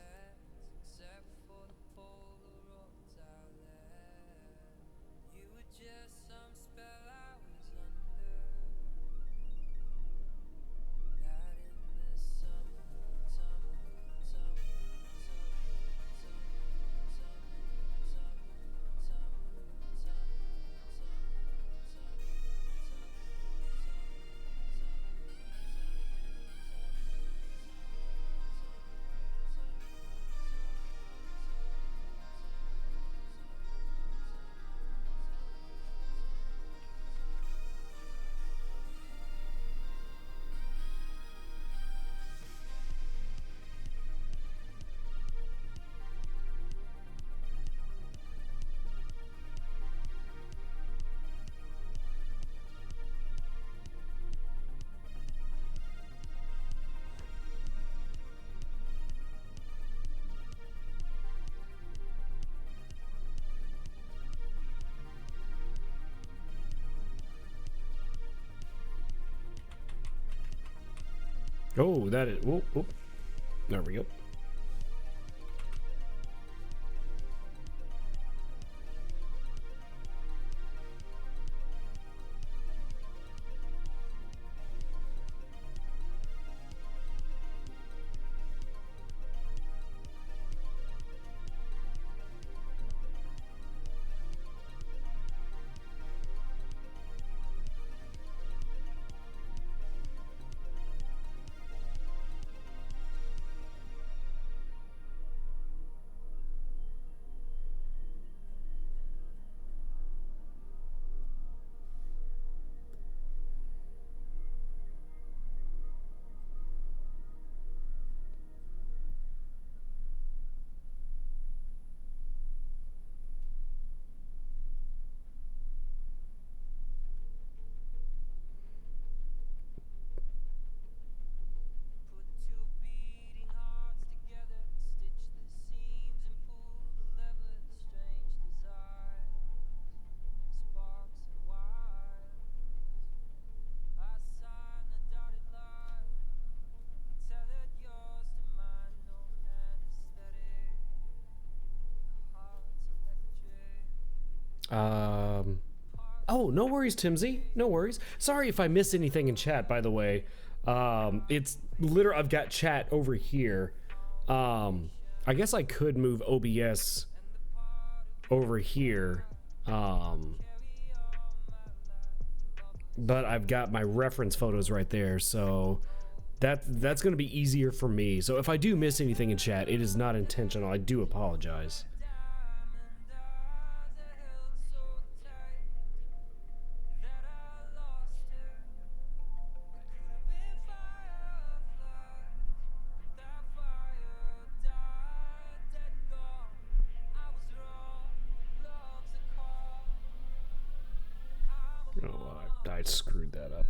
Oh, that is. Whoop, whoop. There we go. Oh, no worries, Timsy. No worries. Sorry if I miss anything in chat, by the way. It's literally, I've got chat over here. I guess I could move OBS over here. But I've got my reference photos right there, so that's going to be easier for me. So if I do miss anything in chat, it is not intentional. I do apologize. Oh, I screwed that up.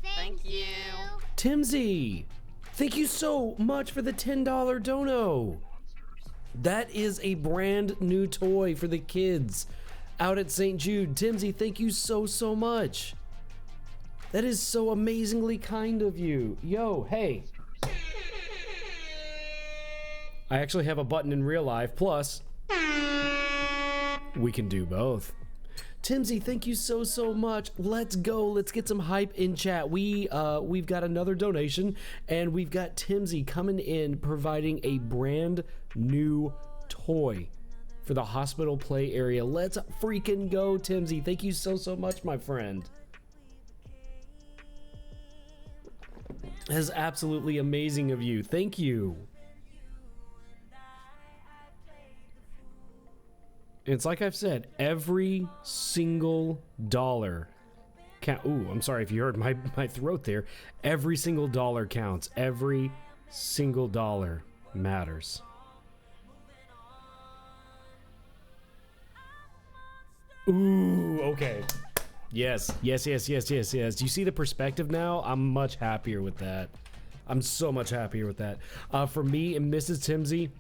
Thank you. Timsy, thank you so much for the $10 dono. That is a brand new toy for the kids out at St. Jude. Timsy, thank you so much. That is so amazingly kind of you. Yo, hey. I actually have a button in real life, plus we can do both. Timsy, thank you so much. Let's go. Let's get some hype in chat. We've got another donation, and we've got Timsy coming in providing a brand new toy for the hospital play area. Let's freaking go, Timsy. Thank you so much, my friend. That is absolutely amazing of you. Thank you. It's like I've said, every single dollar count. Ooh, I'm sorry if you heard my throat there. Every single dollar counts. Every single dollar matters. Ooh, okay. Yes. Do you see the perspective now? I'm much happier with that. I'm so much happier with that. For me and Mrs. Timsy,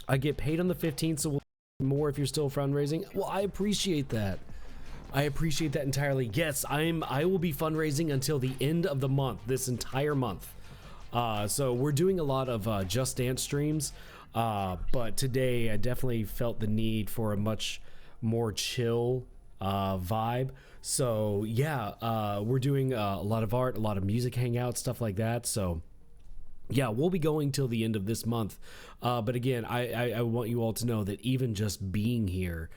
I get paid on the 15th, so we'll more if you're still fundraising. Well, I appreciate that. I appreciate that entirely. Yes, I will be fundraising until the end of the month, this entire month. So we're doing a lot of Just Dance streams, but today I definitely felt the need for a much more chill vibe. So yeah, we're doing a lot of art, a lot of music hangouts, stuff like that. So yeah, we'll be going till the end of this month. But again, I want you all to know that even just being here,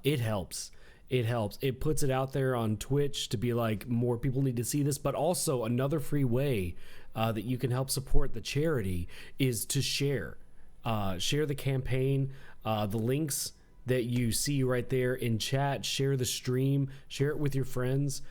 it helps. It helps. It puts it out there on Twitch to be like, more people need to see this. But also another free way that you can help support the charity is to share. Share the campaign, the links that you see right there in chat. Share the stream. Share it with your friends.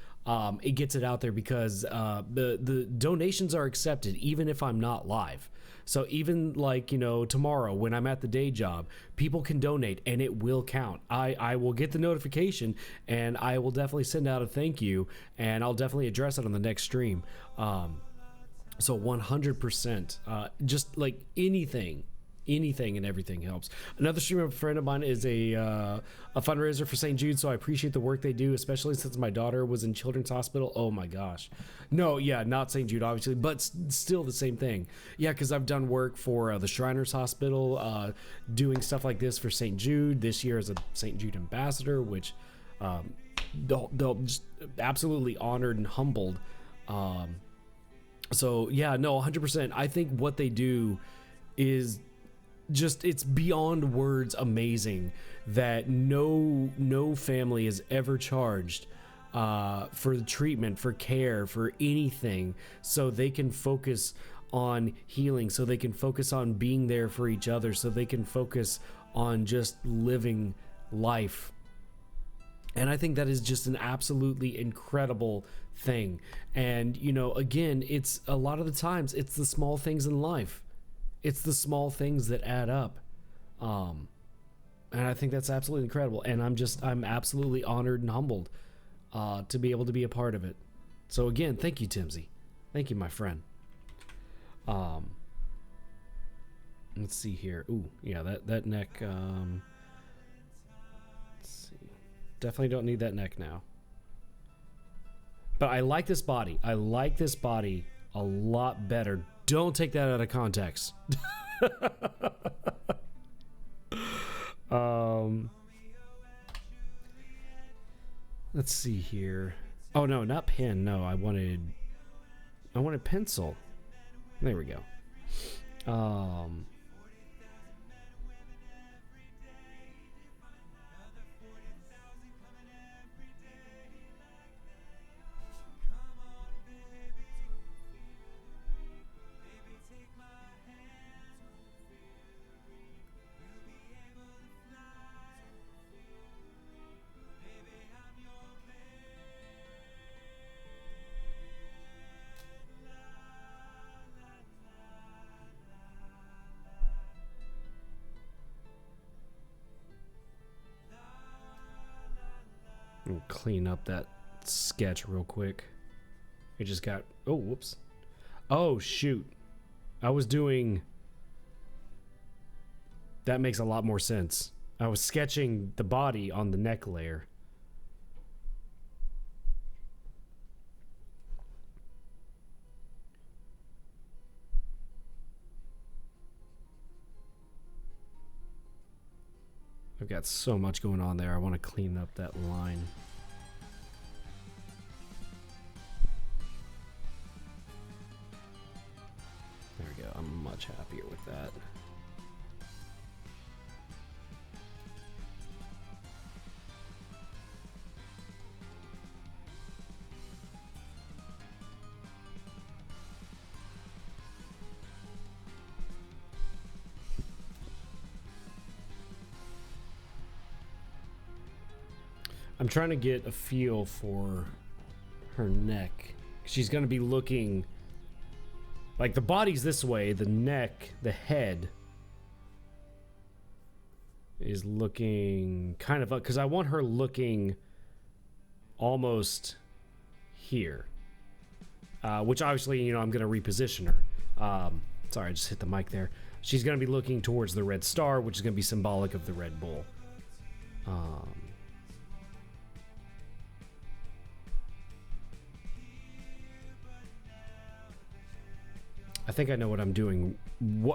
It gets it out there because the donations are accepted even if I'm not live. So even like, you know, tomorrow when I'm at the day job, people can donate and it will count. I will get the notification and I will definitely send out a thank you, and I'll definitely address it on the next stream. So 100%, just like anything and everything helps. Another streamer friend of mine is a fundraiser for St. Jude, so I appreciate the work they do, especially since my daughter was in Children's Hospital. Oh my gosh. No, yeah, not St. Jude, obviously, but still the same thing. Yeah, because I've done work for the Shriners Hospital, doing stuff like this for St. Jude, this year as a St. Jude ambassador, which they'll just absolutely honored and humbled. So yeah, no, 100%. I think what they do is just, it's beyond words amazing that no family is ever charged for the treatment, for care, for anything, so they can focus on healing, so they can focus on being there for each other, so they can focus on just living life. And I think that is just an absolutely incredible thing. And you know, again, it's a lot of the times it's the small things in life. It's the small things that add up. And I think that's absolutely incredible. And I'm absolutely honored and humbled to be able to be a part of it. So again, thank you, Timsy. Thank you, my friend. Let's see here. Ooh, yeah, that neck. Let's see. Definitely don't need that neck now. But I like this body. I like this body a lot better. Don't take that out of context. Let's see here. Oh no, not pen. No, I wanted pencil. There we go. Clean up that sketch real quick. It just got, oh, whoops. Oh, shoot. I was doing That makes a lot more sense. I was sketching the body on the neck layer. I've got so much going on there. I want to clean up that line. There we go. I'm much happier with that. I'm trying to get a feel for her neck. She's going to be looking like the body's this way, the neck, the head is looking kind of up because I want her looking almost here, which obviously, you know, I'm going to reposition her. Sorry, I just hit the mic there. She's going to be looking towards the red star, which is going to be symbolic of the Red Bull. I think I know what I'm doing.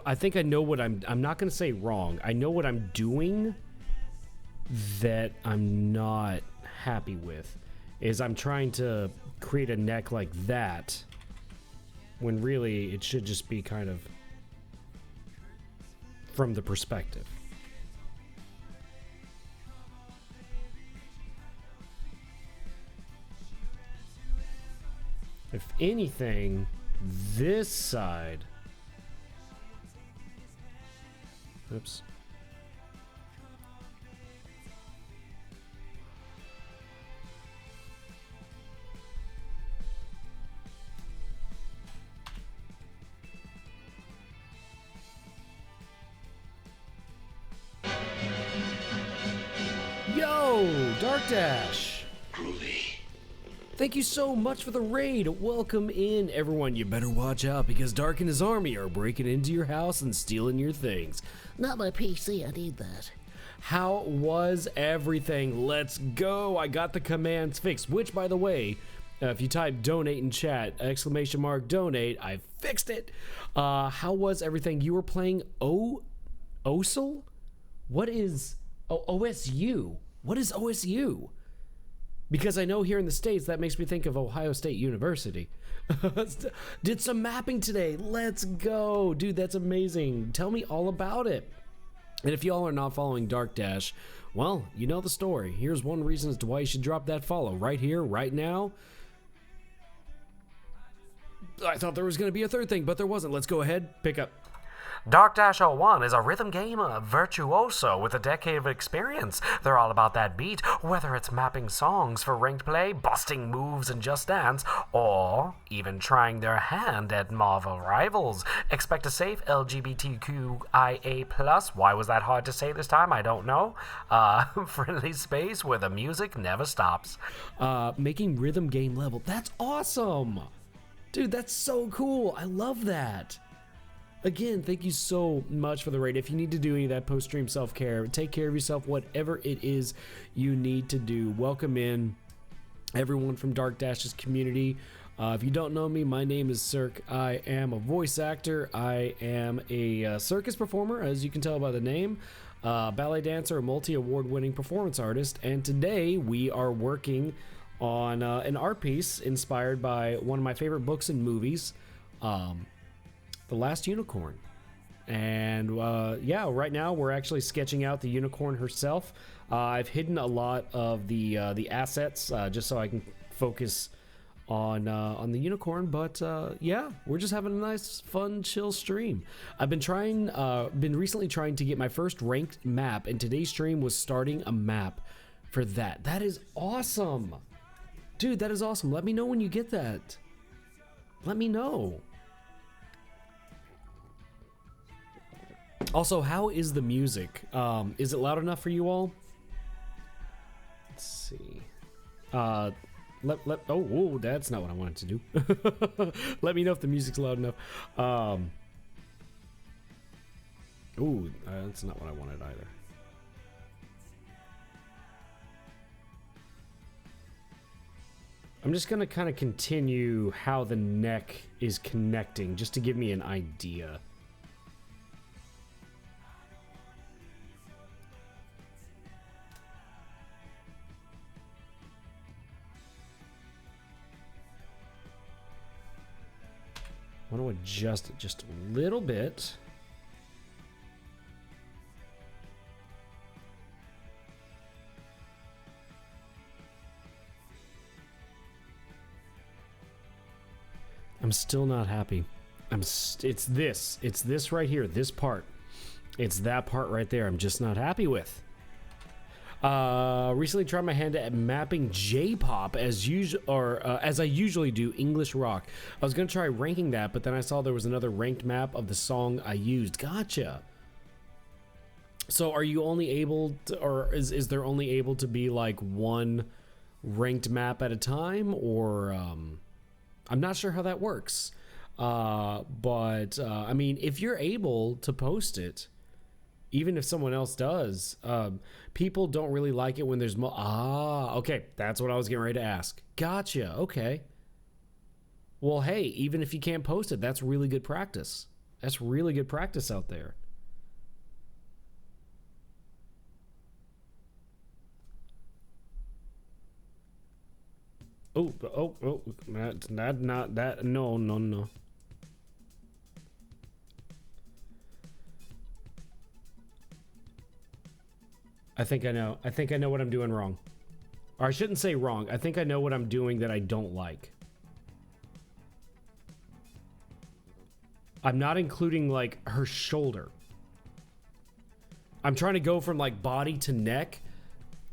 I think I know what I'm not going to say wrong. I know what I'm doing that I'm not happy with. Is I'm trying to create a neck like that when really it should just be kind of from the perspective. If anything, this side. Oops. Yo, Dark Dash. Thank you so much for the raid. Welcome in, everyone. You better watch out because Dark and his army are breaking into your house and stealing your things. Not my PC, I need that. How was everything? Let's go. I got the commands fixed, which, by the way, if you type donate in chat, !donate, I fixed it. How was everything? You were playing OSL? What is OSU? What is OSU? Because I know here in the States, that makes me think of Ohio State University. Did some mapping today. Let's go. Dude, that's amazing. Tell me all about it. And if y'all are not following Dark Dash, well, you know the story. Here's one reason as to why you should drop that follow. Right here, right now. I thought there was going to be a third thing, but there wasn't. Let's go ahead, pick up. Dark Dash 01 is a rhythm game virtuoso with a decade of experience. They're all about that beat, whether it's mapping songs for ranked play, busting moves in Just Dance, or even trying their hand at Marvel Rivals. Expect a safe LGBTQIA+, why was that hard to say this time? I don't know. Friendly space where the music never stops. Making rhythm game level. That's awesome. Dude, that's so cool. I love that. Again, thank you so much for the raid. If you need to do any of that post-stream self-care, take care of yourself, whatever it is you need to do. Welcome in everyone from Dark Dash's community. If you don't know me, my name is Cirque. I am a voice actor. I am a circus performer, as you can tell by the name, ballet dancer, a multi-award-winning performance artist, and today we are working on an art piece inspired by one of my favorite books and movies, The Last Unicorn. And yeah, right now we're actually sketching out the unicorn herself. I've hidden a lot of the assets just so I can focus on the unicorn. But yeah, we're just having a nice, fun, chill stream. I've been recently trying to get my first ranked map, and today's stream was starting a map for that. That is awesome, dude. That is awesome. Let me know when you get that. Let me know. Also, how is the music? Is it loud enough for you all? Let's see. Oh, that's not what I wanted to do. Let me know if the music's loud enough. Ooh, that's not what I wanted either. I'm just gonna kind of continue how the neck is connecting, just to give me an idea. I want to adjust it just a little bit. I'm still not happy. It's this right here, this part. It's that part right there I'm just not happy with. Recently tried my hand at mapping J-pop as I usually do English rock. I was gonna try ranking that, but then I saw there was another ranked map of the song I used. Gotcha. So are you only able to, or is there only able to be like one ranked map at a time, or I'm not sure how that works. But I mean, if you're able to post it, even if someone else does, people don't really like it when there's okay, that's what I was getting ready to ask. Gotcha. Okay. Well, hey, even if you can't post it, that's really good practice. That's really good practice out there. Oh, not that. No. I think I know. I think I know what I'm doing wrong. Or I shouldn't say wrong. I think I know what I'm doing that I don't like. I'm not including, like, her shoulder. I'm trying to go from, like, body to neck,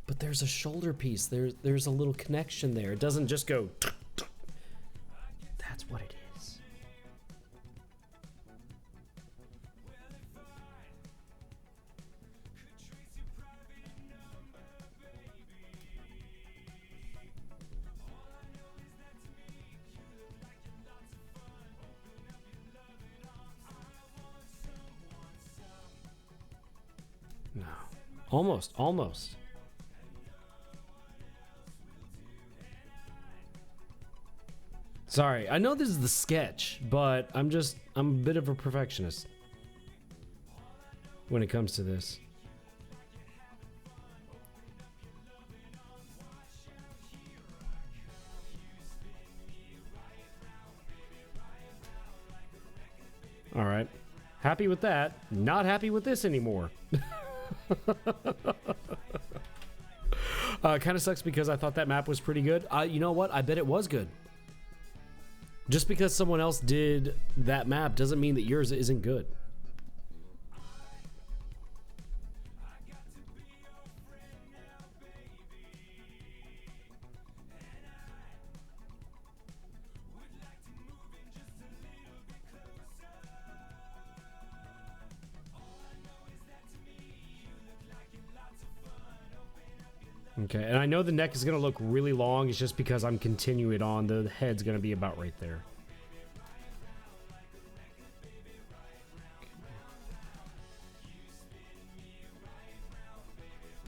but there's a shoulder piece. There's a little connection there. It doesn't just go... That's what it is. No. Almost. Sorry, I know this is the sketch, but I'm a bit of a perfectionist when it comes to this. All right. Happy with that. Not happy with this anymore. Kind of sucks because I thought that map was pretty good. You know what? I bet it was good. Just because someone else did that map doesn't mean that yours isn't good. Okay, and I know the neck is going to look really long. It's just because I'm continuing it on. The head's going to be about right there.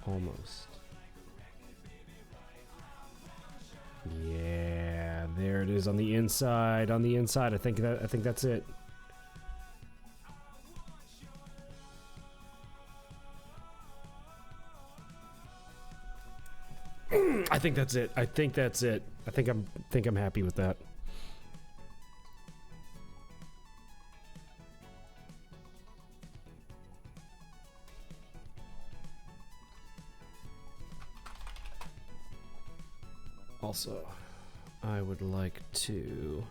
Almost. Yeah, there it is on the inside. On the inside, I think that's it. I think that's it. I think that's it. I think I'm happy with that. Also, I would like to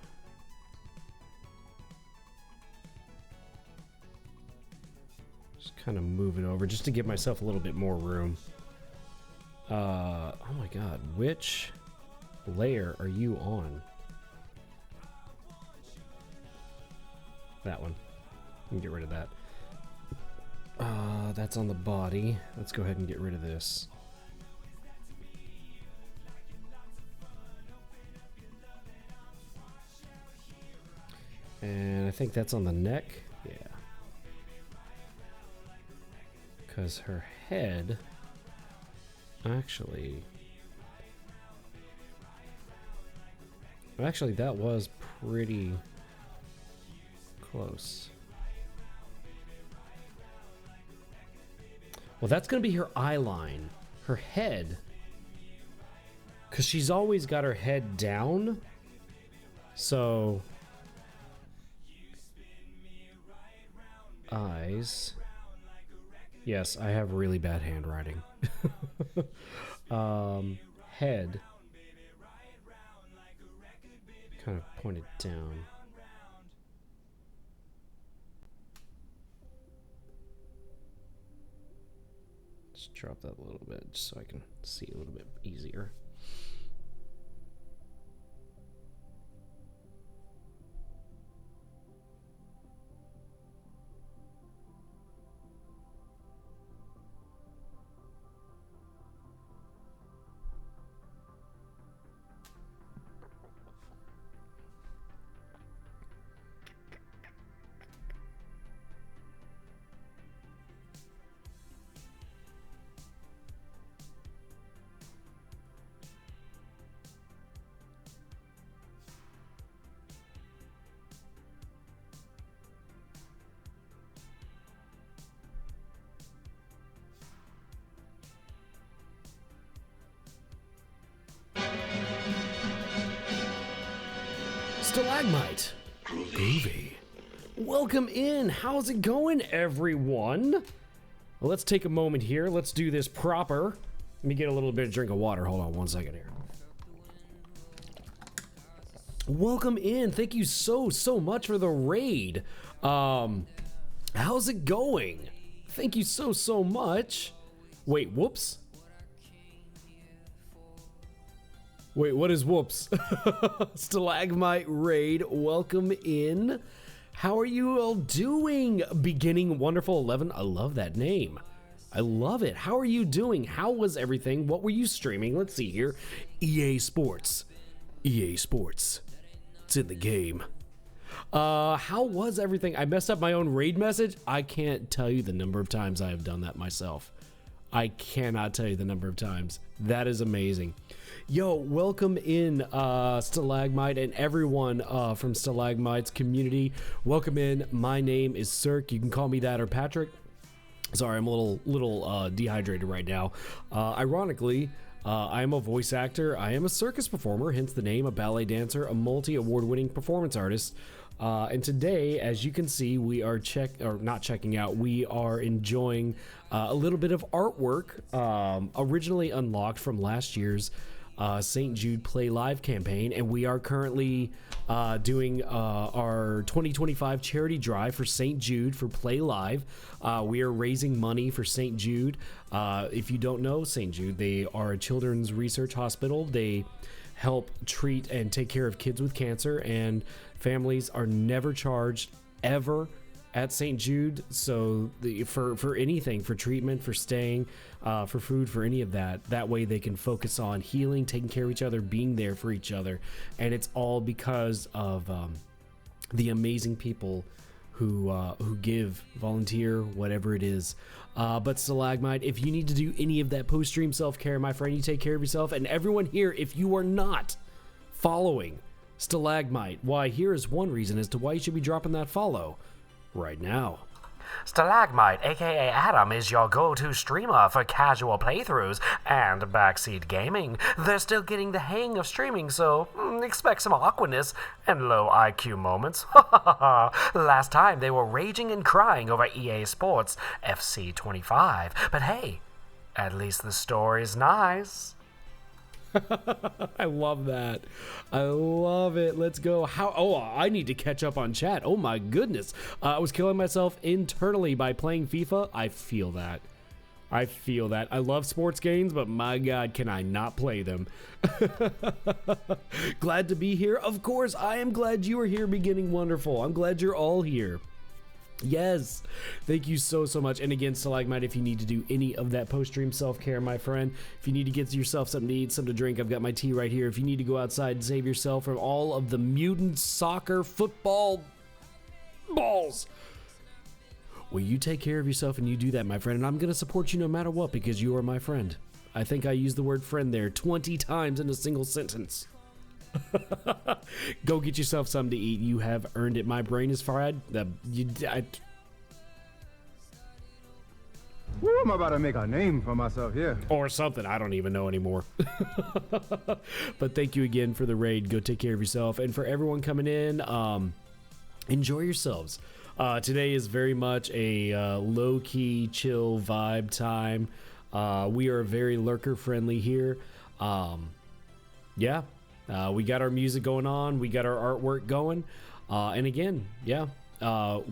just kind of move it over just to give myself a little bit more room. Oh my god, which layer are you on? That one. We can get rid of that. That's on the body. Let's go ahead and get rid of this. And I think that's on the neck. Yeah. Because her head actually that was pretty close. Well, that's gonna be her eye line. Her head, because she's always got her head down, so eyes. Yes, I have really bad handwriting. Head kind of pointed down. Just drop that a little bit just so I can see a little bit easier. Stalagmite. Groovy. Welcome in. How's it going, everyone? Well, let's take a moment here. Let's do this proper. Let me get a little bit of drink of water. Hold on one second here. Welcome in. Thank you so much for the raid. How's it going? Thank you so much. Wait, whoops. Wait, what is whoops? Stalagmite raid, welcome in. How are you all doing? Beginning Wonderful 11. I love that name. I love it. How are you doing? How was everything? What were you streaming? Let's see here. EA Sports. EA Sports. It's in the game. How was everything? I messed up my own raid message. I can't tell you the number of times I have done that myself. I cannot tell you the number of times. That is amazing. Yo, welcome in Stalagmite and everyone from Stalagmite's community. Welcome in. My name is Cirque. You can call me that or Patrick. Sorry, I'm a little dehydrated right now. Ironically, I am a voice actor. I am a circus performer, hence the name, a ballet dancer, a multi-award-winning performance artist. And today, as you can see, we are not checking out. We are enjoying a little bit of artwork, originally unlocked from last year's St. Jude Play Live campaign, and we are currently doing our 2025 charity drive for St. Jude for Play Live. We are raising money for St. Jude. If you don't know St. Jude, they are a children's research hospital. They help treat and take care of kids with cancer, and families are never charged ever at St. Jude. So for anything, for treatment, for staying, for food, for any of that, that way they can focus on healing, taking care of each other, being there for each other. And it's all because of the amazing people who give, volunteer, whatever it is. But Stalagmite, if you need to do any of that post-stream self-care, my friend, you take care of yourself. And everyone here, if you are not following Stalagmite, why, here is one reason as to why you should be dropping that follow right now. Stalagmite, aka Adam, is your go-to streamer for casual playthroughs and backseat gaming. They're still getting the hang of streaming, so expect some awkwardness and low IQ moments. Last time they were raging and crying over EA Sports FC 25, but hey, at least the story's nice. I love that. I love it. Let's go. I need to catch up on chat. Oh my goodness. I was killing myself internally by playing FIFA. I feel that. I love sports games, but my God, can I not play them? Glad to be here. Of course, I am glad you are here, Beginning Wonderful. I'm glad you're all here. Yes, thank you so much. And again, Stalagmite, if you need to do any of that post-stream self-care, my friend, if you need to get yourself something to eat, something to drink, I've got my tea right here. If you need to go outside and save yourself from all of the mutant soccer football balls, Well, you take care of yourself and you do that, my friend, and I'm going to support you no matter what because you are my friend. I think I used the word friend there 20 times in a single sentence. Go get yourself something to eat. You have earned it. My brain is fried. Woo, I'm about to make a name for myself here. Or something. I don't even know anymore. But thank you again for the raid. Go take care of yourself. And for everyone coming in, enjoy yourselves. Today is very much a low-key, chill vibe time. We are very lurker-friendly here. Yeah. We got our music going on. We got our artwork going. And again, yeah,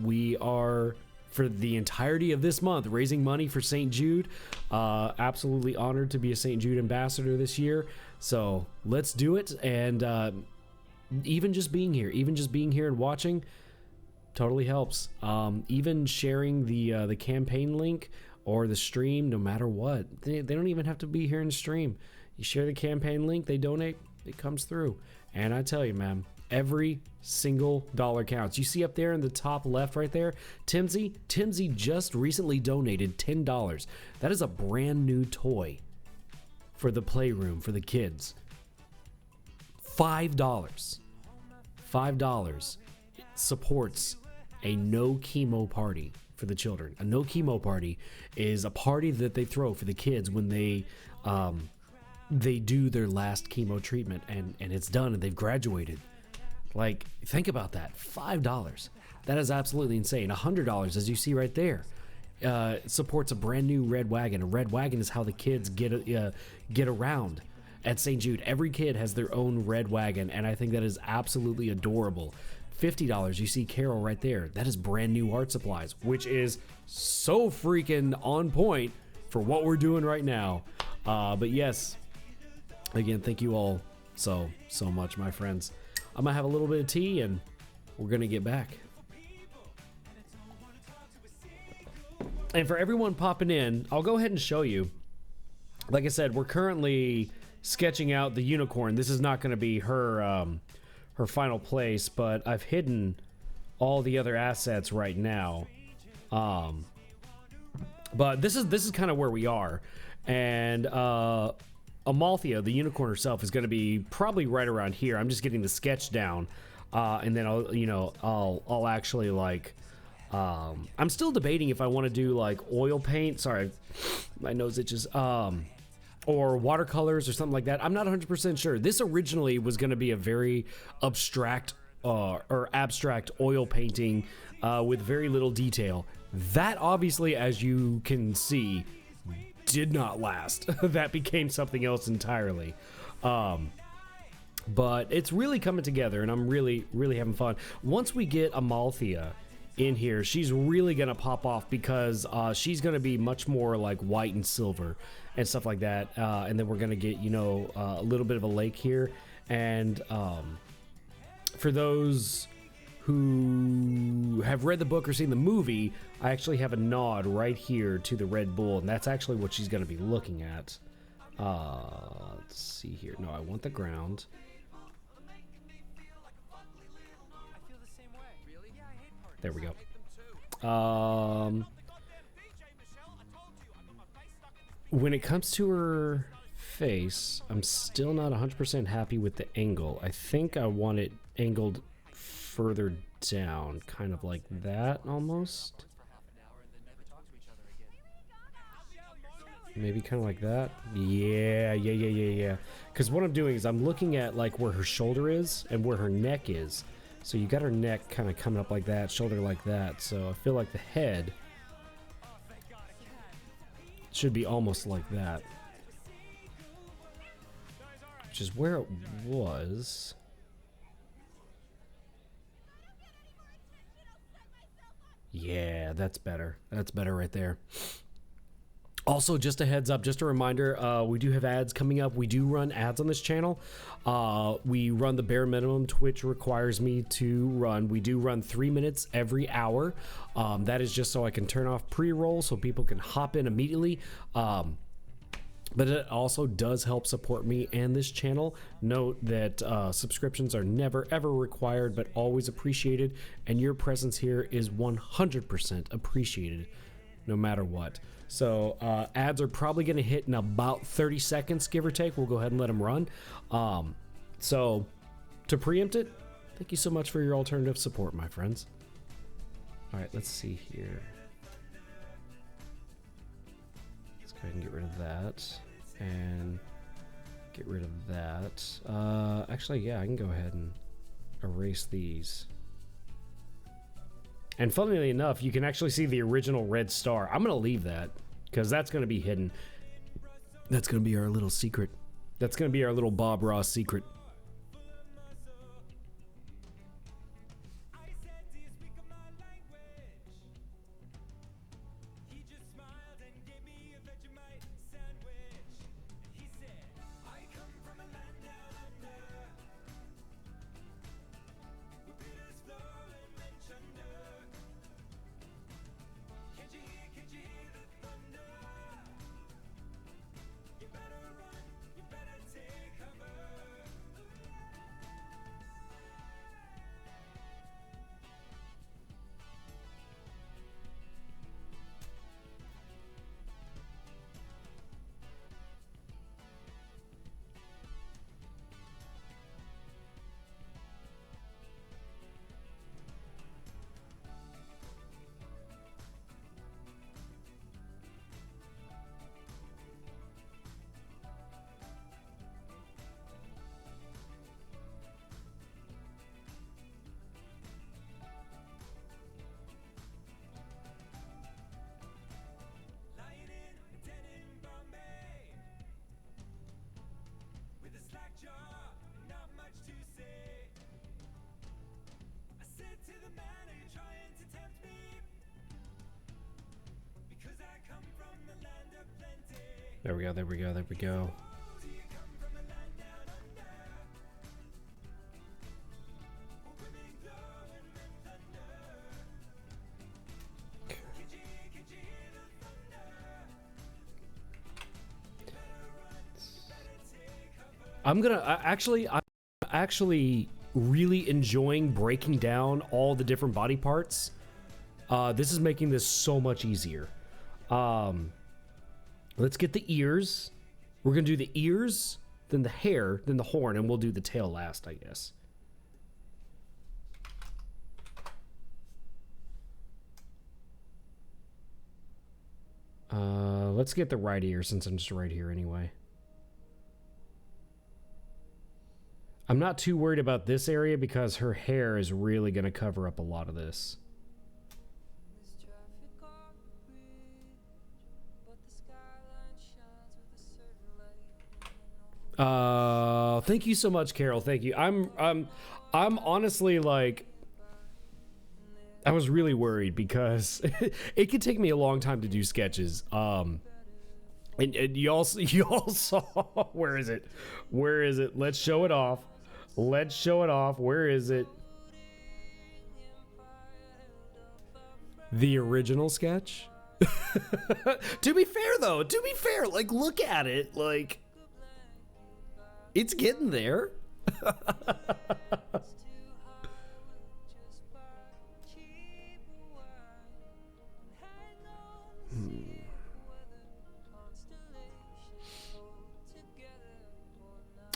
we are, for the entirety of this month, raising money for St. Jude. Absolutely honored to be a St. Jude ambassador this year. So let's do it. And even just being here and watching totally helps. Even sharing the campaign link or the stream, no matter what. They don't even have to be here in the stream. You share the campaign link, they donate, it comes through. And I tell you, man, every single dollar counts. You see up there in the top left right there, Timsy just recently donated $10. That is a brand new toy for the playroom for the kids. $5 supports a no chemo party for the children. A no chemo party is a party that they throw for the kids when they do their last chemo treatment and it's done and they've graduated. Like, think about that. $5. That is absolutely insane. $100, as you see right there, supports a brand new red wagon. A red wagon is how the kids get around at St. Jude. Every kid has their own red wagon, and I think that is absolutely adorable. $50, you see Carol right there. That is brand new art supplies, which is so freaking on point for what we're doing right now. But yes, again, thank you all so much, my friends. I'm gonna have a little bit of tea and we're gonna get back. And for everyone popping in, I'll go ahead and show you. Like I said, we're currently sketching out the unicorn. This is not gonna be her final place, but I've hidden all the other assets right now. But this is kind of where we are. And Amalthea, the unicorn herself, is going to be probably right around here. I'm just getting the sketch down, and then I'll actually like. I'm still debating if I want to do like oil paint. Sorry, my nose itches. Or watercolors or something like that. I'm not 100% sure. This originally was going to be a very abstract oil painting with very little detail. That obviously, as you can see, did not last. That became something else entirely. But it's really coming together, and I'm really having fun. Once we get Amalthea in here, she's really gonna pop off because she's gonna be much more like white and silver and stuff like that. And then we're gonna get a little bit of a lake here. And for those who have read the book or seen the movie, I actually have a nod right here to the Red Bull, and that's actually what she's going to be looking at. Let's see here. No, I want the ground. There we go. When it comes to her face, I'm still not 100% happy with the angle. I think I want it angled further down, kind of like that almost. Maybe kind of like that. Yeah. Because what I'm doing is I'm looking at like where her shoulder is and where her neck is. So you got her neck kind of coming up like that, shoulder like that. So I feel like the head should be almost like that, which is where it was. Yeah, that's better. That's better right there. Also, just a heads up, just a reminder, we do have ads coming up. We do run ads on this channel. We run the bare minimum Twitch requires me to run. We do run 3 minutes every hour. That is just so I can turn off pre-roll so people can hop in immediately. but it also does help support me and this channel. Note that subscriptions are never ever required, but always appreciated, and your presence here is 100% appreciated no matter what. So ads are probably going to hit in about 30 seconds, give or take. We'll go ahead and let them run. So to preempt it, thank you so much for your alternative support, my friends. All right, let's see here. Let's go ahead and get rid of that and get rid of that. Actually, yeah, I can go ahead and erase these. And funnily enough, you can actually see the original red star. I'm going to leave that because that's going to be hidden. That's going to be our little secret. That's going to be our little Bob Ross secret. There we go, there we go, there we go. I'm actually really enjoying breaking down all the different body parts. This is making this so much easier. Let's get the ears. We're gonna do the ears, then the hair, then the horn, and we'll do the tail last, I guess. Let's get the right ear since I'm just right here anyway. I'm not too worried about this area because her hair is really gonna cover up a lot of this. Thank you so much, Carol. Thank you. I'm honestly like, I was really worried because it could take me a long time to do sketches. And you all saw, where is it? Where is it? Let's show it off. Let's show it off. Where is it? The original sketch? To be fair though, like look at it, like it's getting there.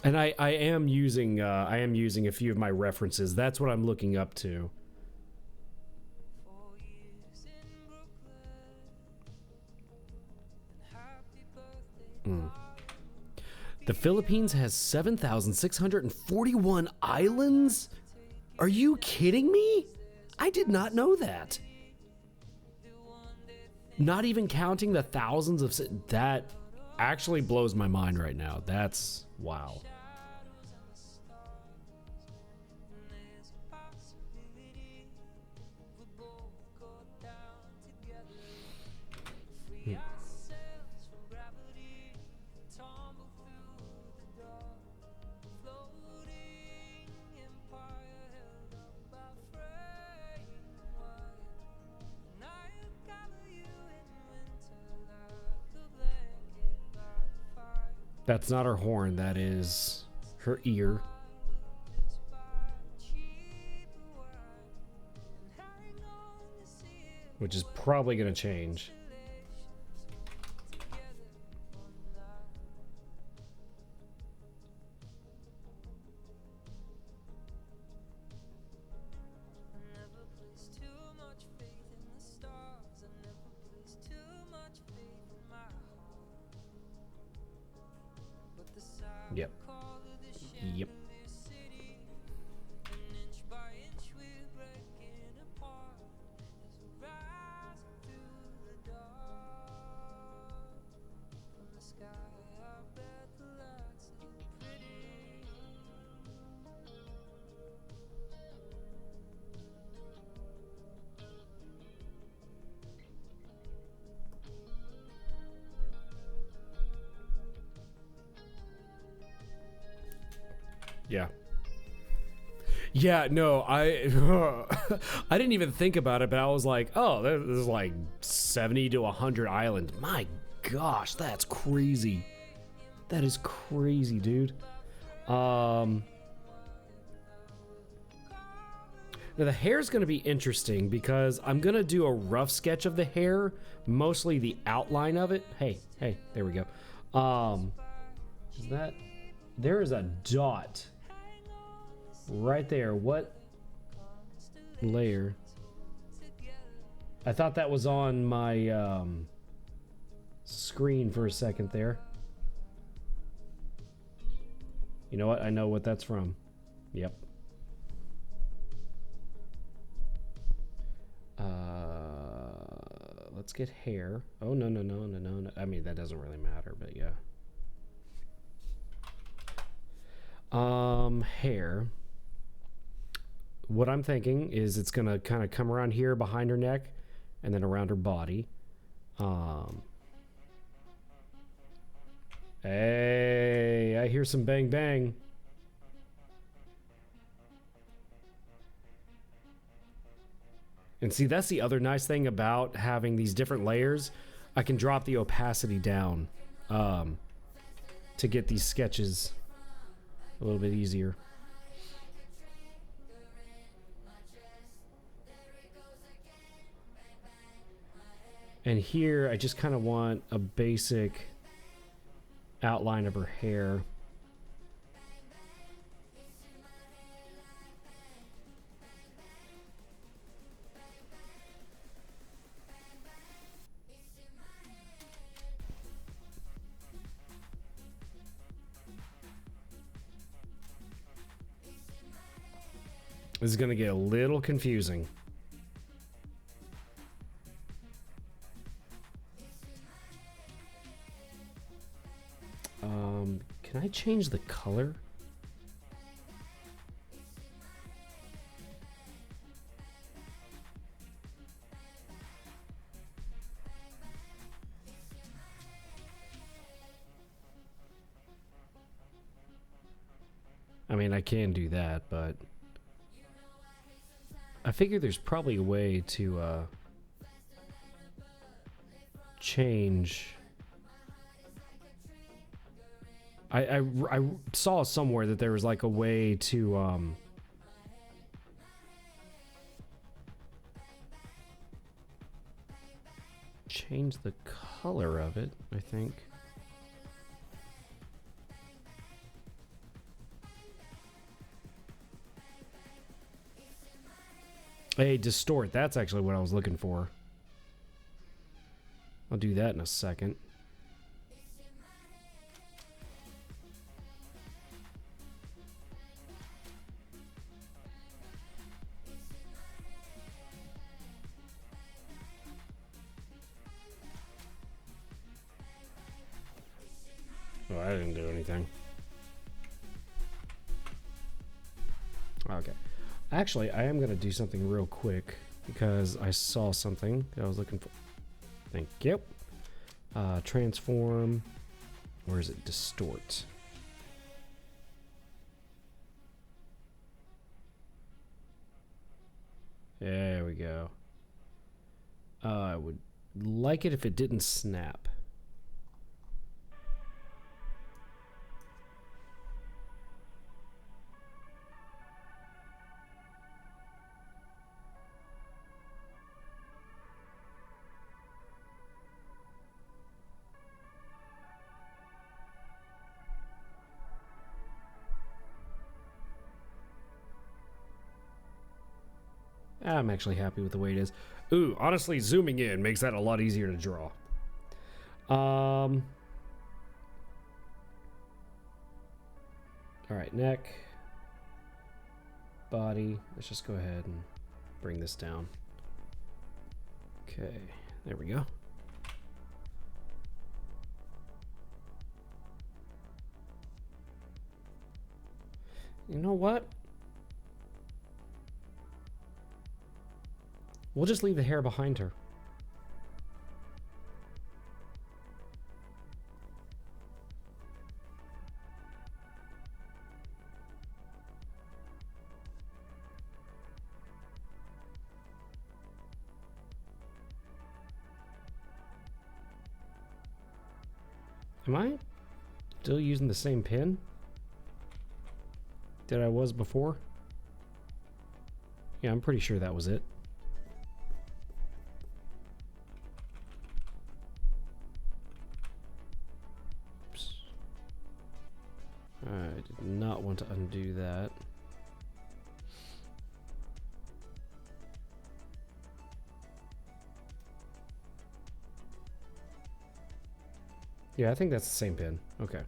And I am using a few of my references. That's what I'm looking up to. The Philippines has 7,641 islands? Are you kidding me? I did not know that. Not even counting the thousands of... That actually blows my mind right now. That's... wow. That's not her horn, that is her ear. Which is probably going to change. Yep. Yep. Yeah. Yeah, no, I I didn't even think about it, but I was like, oh, there's like 70 to 100 islands. My gosh, that's crazy. That is crazy, dude. Now the hair's going to be interesting because I'm going to do a rough sketch of the hair, mostly the outline of it. Hey, there we go. Is that... There is a dot right there. What layer? I thought that was on my screen for a second there. You know what? I know what that's from. Yep. Let's get hair. Oh, no. I mean, that doesn't really matter, but yeah. Hair. What I'm thinking is it's gonna kind of come around here behind her neck and then around her body. Hey, I hear some bang bang. And see, that's the other nice thing about having these different layers. I can drop the opacity down to get these sketches a little bit easier. And here I just kind of want a basic outline of her hair. This is going to get a little confusing. Can I change the color? I mean, I can do that, but I figure there's probably a way to change. I saw somewhere that there was like a way to change the color of it, I think. Hey, distort. That's actually what I was looking for. I'll do that in a second. Oh, I didn't do anything. Okay. Actually, I am going to do something real quick because I saw something that I was looking for. Thank you. Transform. Where is it? Distort. There we go. I would like it if it didn't snap. I'm actually happy with the way it is. Ooh, honestly, zooming in makes that a lot easier to draw. All right, neck, body. Let's just go ahead and bring this down. Okay, there we go. You know what? We'll just leave the hair behind her. Am I still using the same pin that I was before? Yeah, I'm pretty sure that was it. Oops. I did not want to undo that. Yeah, I think that's the same pin. Okay.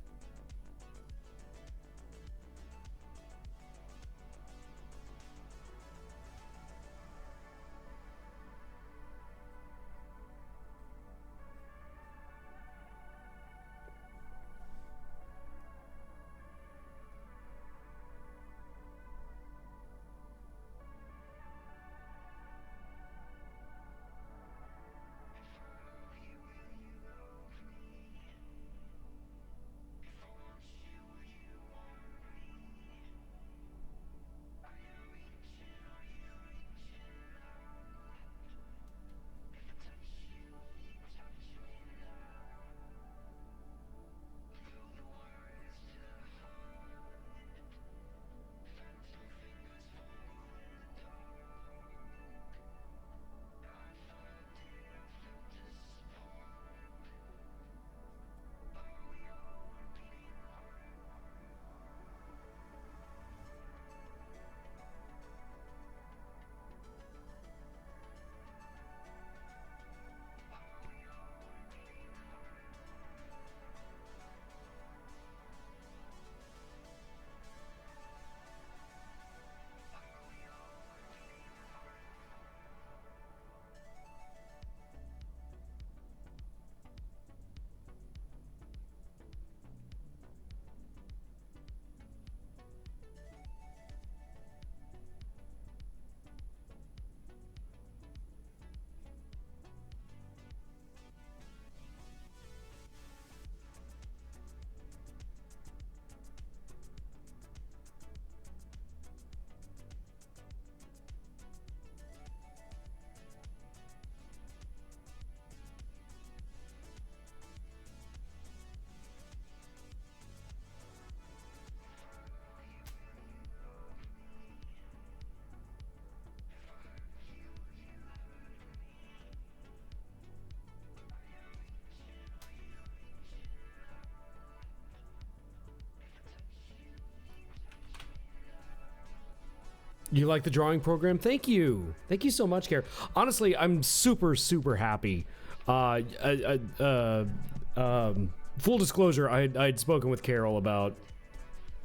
You like the drawing program? Thank you. Thank you so much, Kara. Honestly, I'm super, super happy. Full disclosure, I'd spoken with Carol about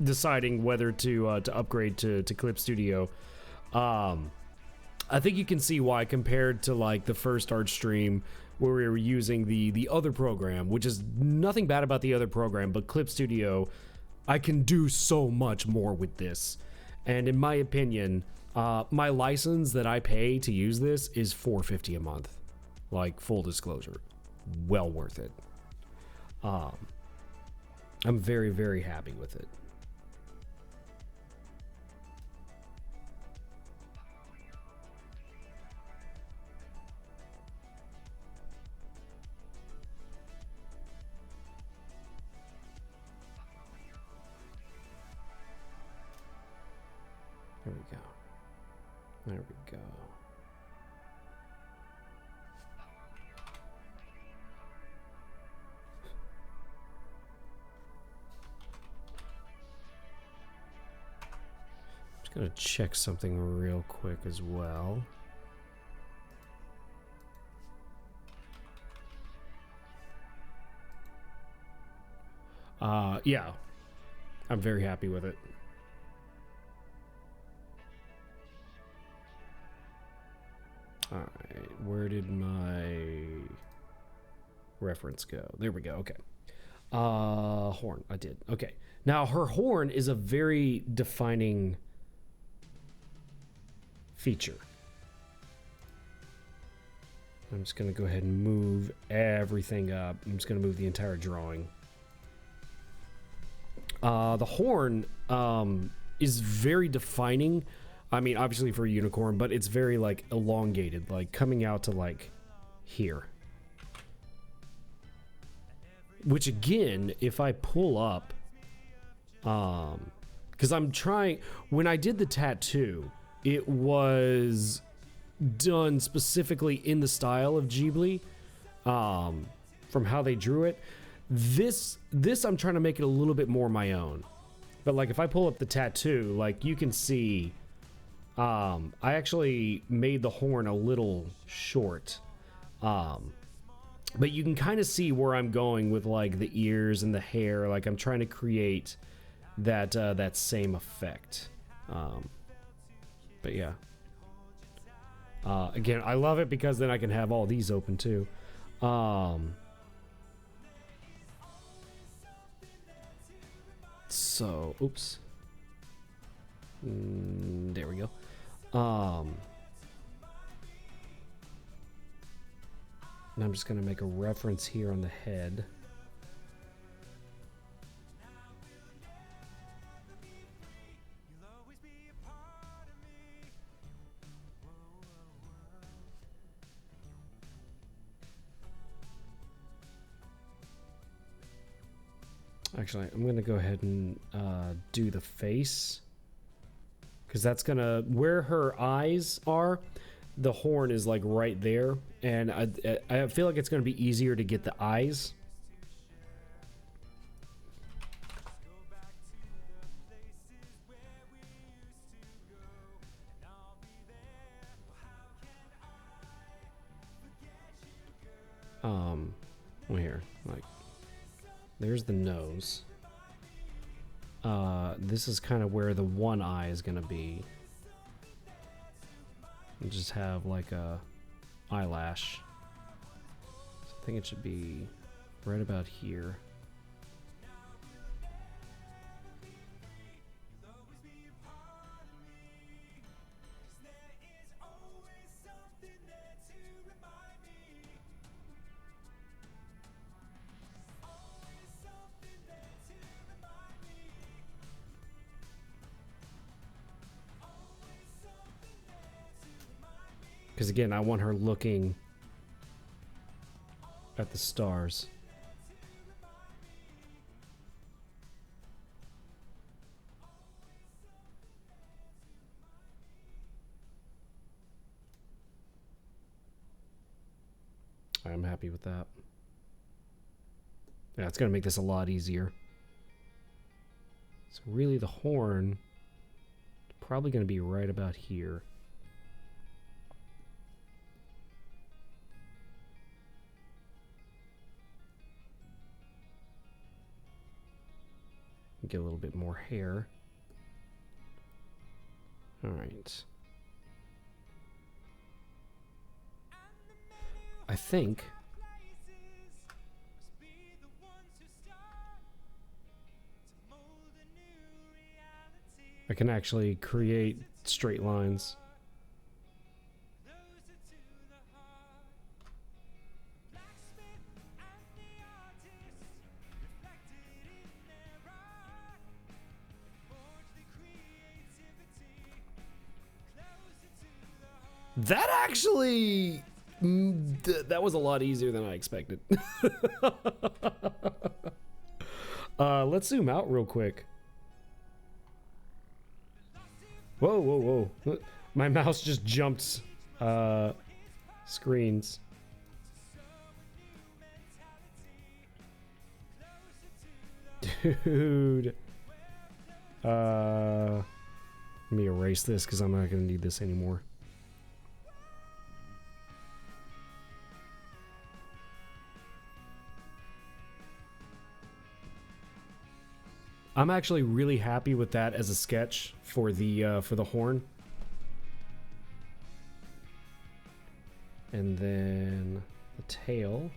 deciding whether to upgrade to Clip Studio. I think you can see why, compared to like the first art stream where we were using the other program, which is nothing bad about the other program, but Clip Studio, I can do so much more with this. And in my opinion, my license that I pay to use this is $4.50 a month. Like, full disclosure, well worth it. I'm very, very happy with it. There we go. There we go. Just gonna check something real quick as well. Yeah, I'm very happy with it. Alright, where did my reference go? There we go, okay. Horn, I did. Okay. Now, her horn is a very defining feature. I'm just going to go ahead and move everything up. I'm just going to move the entire drawing. The horn is very defining. I mean, obviously for a unicorn, but it's very, like, elongated, like, coming out to, like, here. Which, again, if I pull up, because I'm trying, when I did the tattoo, it was done specifically in the style of Ghibli, from how they drew it. This I'm trying to make it a little bit more my own. But, like, if I pull up the tattoo, like, you can see, I actually made the horn a little short. But you can kind of see where I'm going with, like, the ears and the hair. Like, I'm trying to create that that same effect. But yeah. Again, I love it because then I can have all these open too. So, oops. There we go. And I'm just going to make a reference here on the head. Actually, I'm going to go ahead and do the face. Because that's going to... Where her eyes are, the horn is, like, right there. And I feel like it's going to be easier to get the eyes. Well, here, like... There's the nose. This is kind of where the one eye is gonna be. And just have like a eyelash. So I think it should be right about here. Because again, I want her looking at the stars. I'm happy with that. Yeah, it's going to make this a lot easier. So really the horn is probably going to be right about here. Get a little bit more hair. All right. I think I can actually create straight lines. That actually... that was a lot easier than I expected. Let's zoom out real quick. Whoa, whoa, whoa. My mouse just jumped screens. Dude. Let me erase this because I'm not going to need this anymore. I'm actually really happy with that as a sketch for the horn. And then the tail,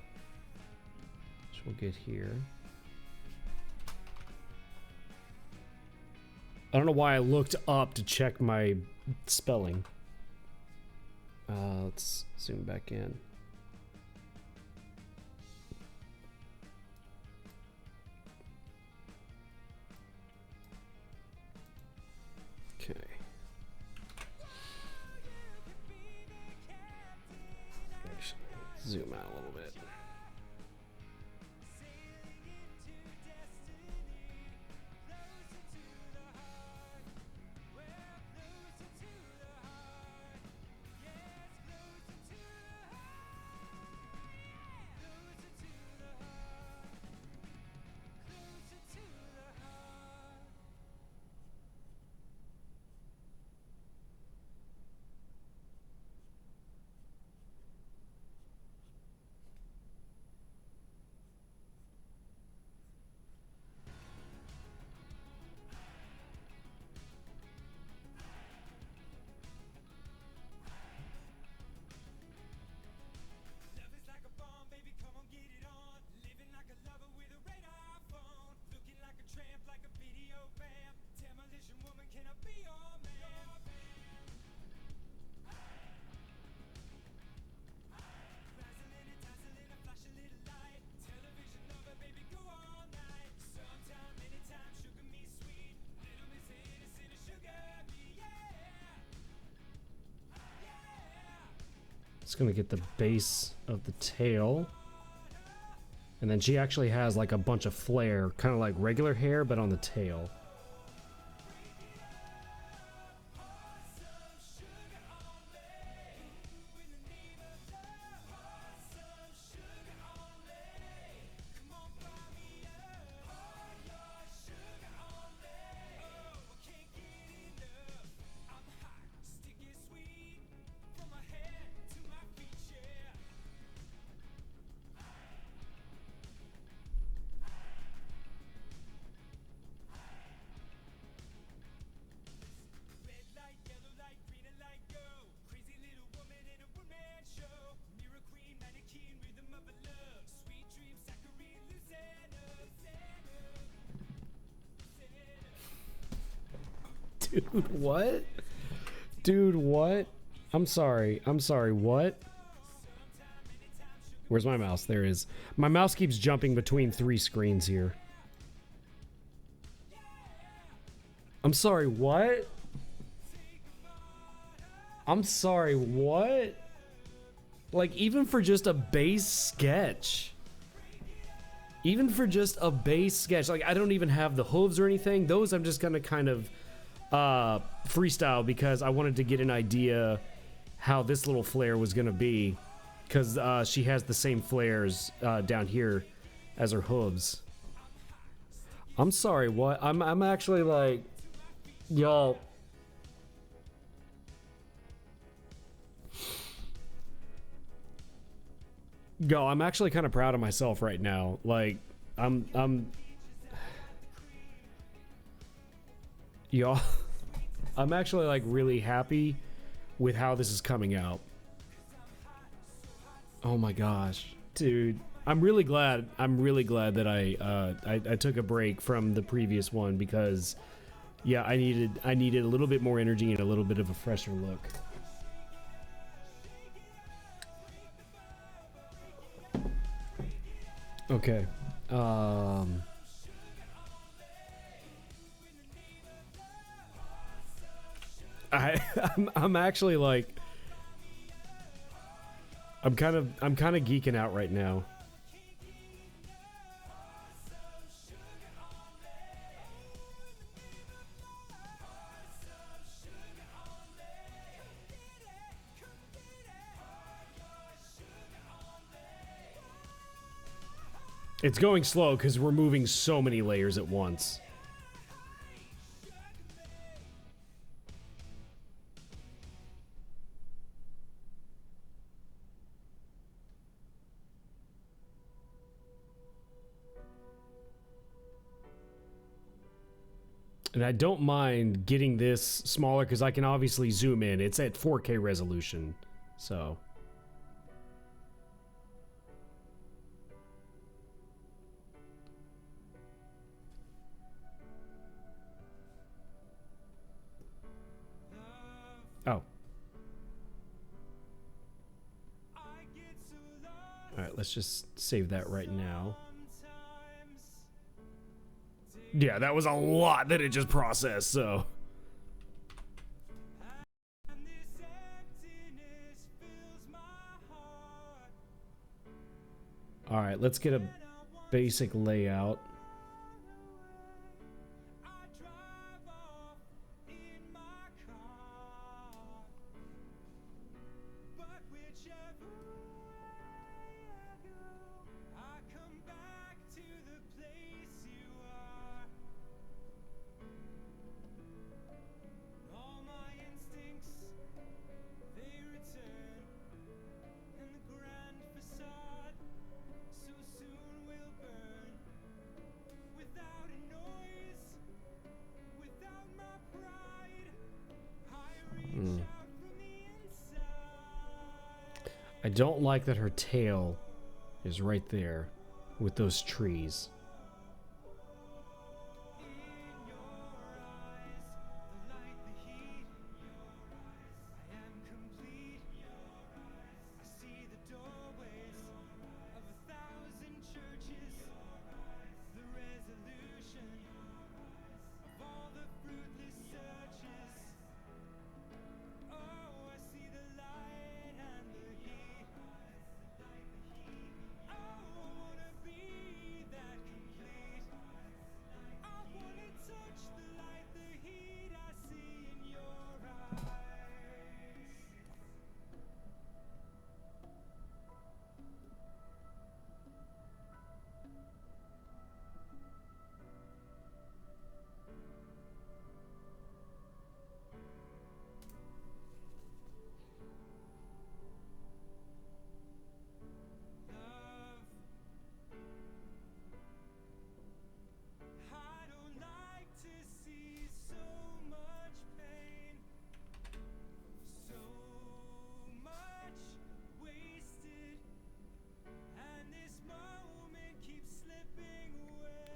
which we'll get here. I don't know why I looked up to check my spelling. Let's zoom back in. Okay. Zoom out a little bit. It's gonna get the base of the tail. And then she actually has like a bunch of flare, kind of like regular hair, but on the tail. Dude, what? Dude, what? I'm sorry, what? Where's my mouse? There it is. My mouse keeps jumping between 3 screens here. I'm sorry, what? I'm sorry, what? Like, even for just a base sketch. Even for just a base sketch. Like, I don't even have the hooves or anything. Those I'm just gonna kind of freestyle because I wanted to get an idea how this little flare was gonna be, because she has the same flares down here as her hooves. I'm sorry, what? I'm actually like, y'all. Yo, I'm actually kind of proud of myself right now. Like, y'all. I'm actually like really happy with how this is coming out. Oh my gosh, dude. I'm really glad that I took a break from the previous one, because yeah, I needed a little bit more energy and a little bit of a fresher look. Okay. I'm actually like, I'm kind of geeking out right now. It's going slow because we're moving so many layers at once. And I don't mind getting this smaller because I can obviously zoom in. It's at 4K resolution. So. Oh. Alright, let's just save that right now. Yeah, that was a lot that it just processed, so. Alright, let's get a basic layout. I don't like that her tail is right there with those trees.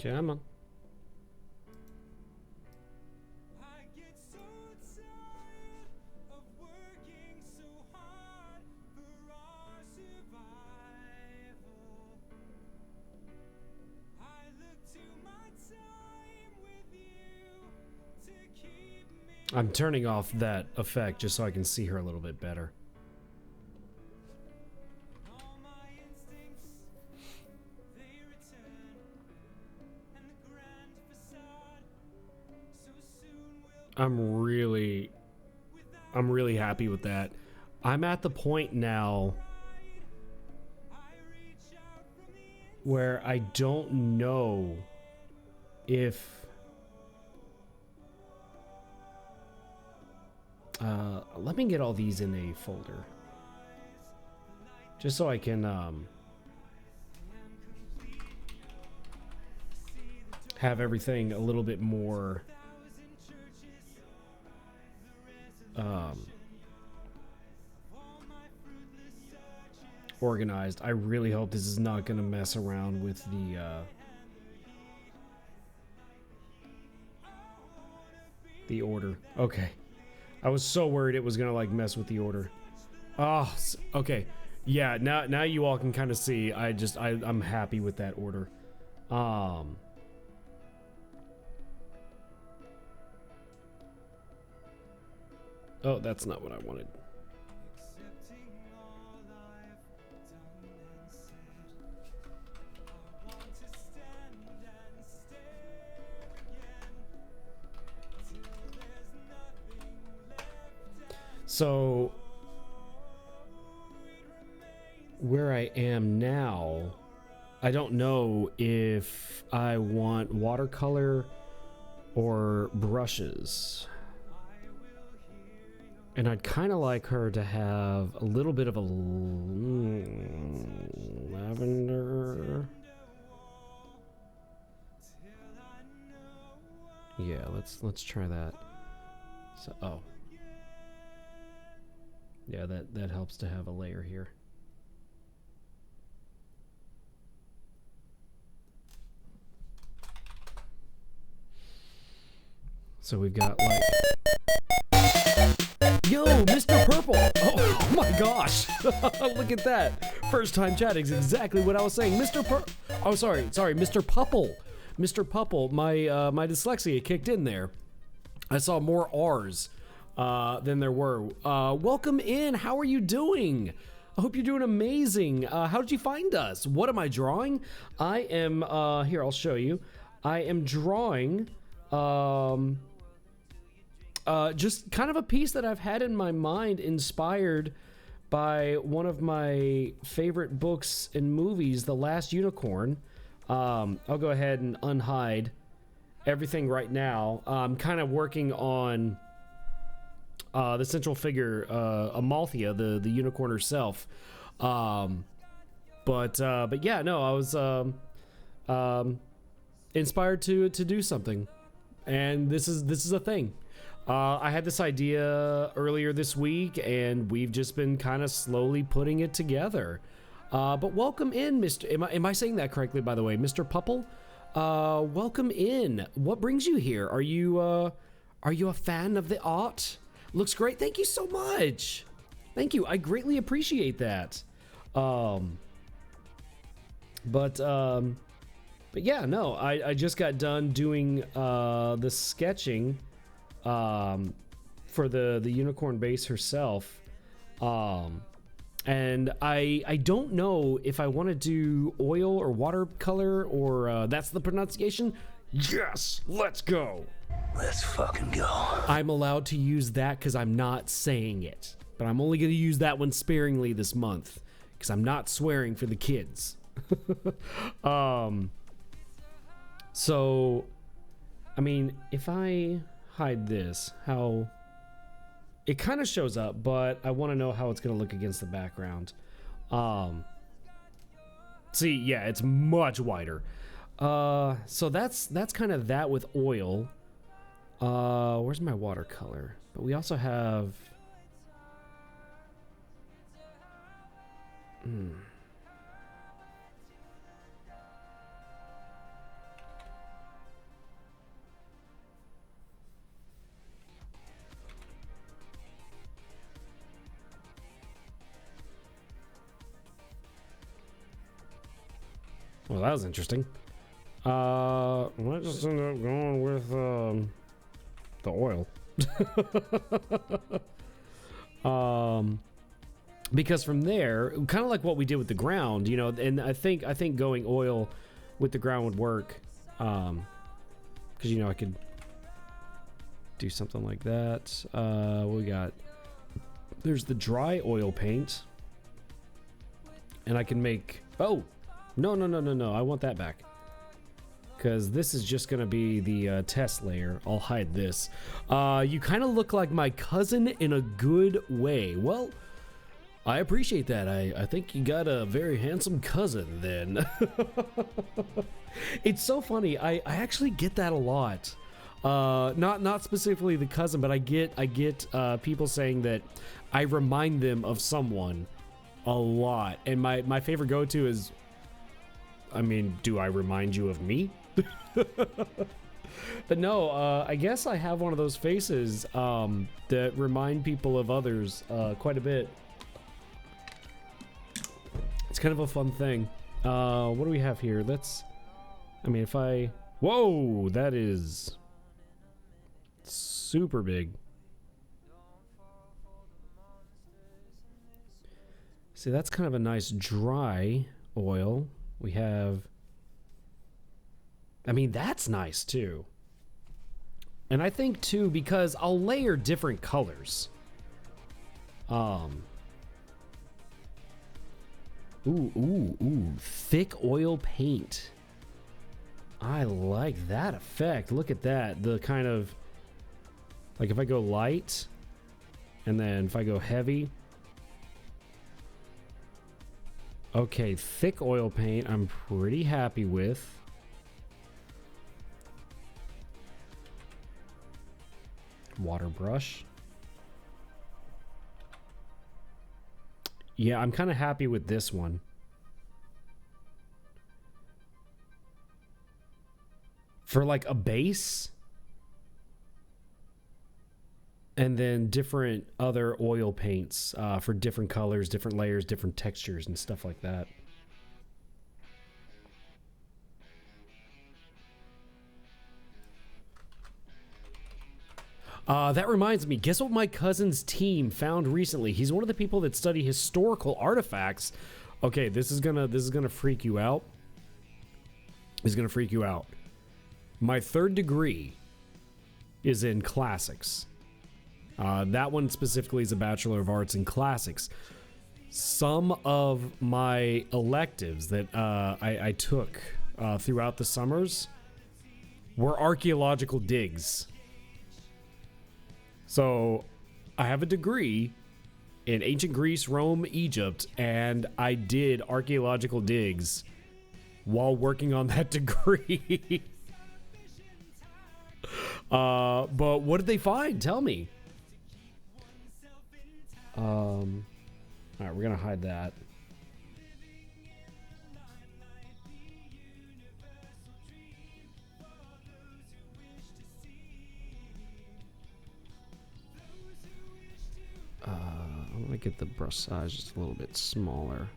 Come on. I'm turning off that effect just so I can see her a little bit better. I'm really happy with that. I'm at the point now where I don't know if let me get all these in a folder just so I can have everything a little bit more organized. I really hope this is not going to mess around with the order. Okay. I was so worried it was going to like mess with the order. Oh, okay. Yeah, now you all can kind of see. I'm happy with that order. Oh, that's not what I wanted. So where I am now, I don't know if I want watercolor or brushes. And I'd kind of like her to have a little bit of a lavender. Yeah, let's try that. So, oh. Yeah, that helps to have a layer here. So we've got like, yo, Mr. Purple. Oh my gosh. Look at that. First time chatting is exactly what I was saying. Oh, sorry, Mr. Pupple. Mr. Pupple, my dyslexia kicked in there. I saw more R's than there were. Welcome in. How are you doing? I hope you're doing amazing. How did you find us? What am I drawing? I am, here, I'll show you. I am drawing, just kind of a piece that I've had in my mind, inspired by one of my favorite books and movies, The Last Unicorn. I'll go ahead and unhide everything right now. I'm kind of working on the central figure, Amalthea, the unicorn herself. But yeah, no, I was inspired to do something, and this is a thing. I had this idea earlier this week, and we've just been kind of slowly putting it together. But welcome in, Mr. Am I saying that correctly, by the way, Mr. Pupple? Welcome in. What brings you here? Are you a fan of the art? Looks great. Thank you so much. Thank you. I greatly appreciate that. But yeah, no, I just got done doing the sketching for the unicorn base herself. And I don't know if I want to do oil or watercolor, or that's the pronunciation. Yes, let's go. Let's fucking go. I'm allowed to use that because I'm not saying it, but I'm only going to use that one sparingly this month because I'm not swearing for the kids. So, I mean, if I hide this, how it kind of shows up, but I want to know how it's going to look against the background. See, yeah, it's much wider. So that's kind of that with oil. Where's my watercolor? But we also have well, that was interesting. Let's just end up going with the oil. Because from there, kind of like what we did with the ground, you know, and I think going oil with the ground would work. Because, you know, I could do something like that. What we got? There's the dry oil paint. And I can make, oh, no, I want that back. Because this is just going to be the test layer. I'll hide this. You kind of look like my cousin in a good way. Well, I appreciate that. I think you got a very handsome cousin then. It's so funny. I actually get that a lot. Not specifically the cousin, but I get people saying that I remind them of someone a lot. And my favorite go-to is, I mean, do I remind you of me? But no, I guess I have one of those faces that remind people of others quite a bit. It's kind of a fun thing. What do we have here? I mean, if I... Whoa, that is super big. See, that's kind of a nice dry oil. We have... I mean, that's nice too. And I think too, because I'll layer different colors. Ooh, thick oil paint. I like that effect. Look at that. The kind of, like if I go light, and then if I go heavy. Okay, thick oil paint I'm pretty happy with. Water brush. Yeah, I'm kind of happy with this one. For like a base. And then different other oil paints for different colors, different layers, different textures, and stuff like that. That reminds me, guess what my cousin's team found recently? He's one of the people that study historical artifacts. Okay, this is gonna freak you out. This is gonna freak you out. My third degree is in classics. That one specifically is a Bachelor of Arts in Classics. Some of my electives that I took throughout the summers were archaeological digs. So I have a degree in ancient Greece, Rome, Egypt, and I did archaeological digs while working on that degree. But what did they find? Tell me. All right, we're gonna hide that. I'm gonna get the brush size just a little bit smaller.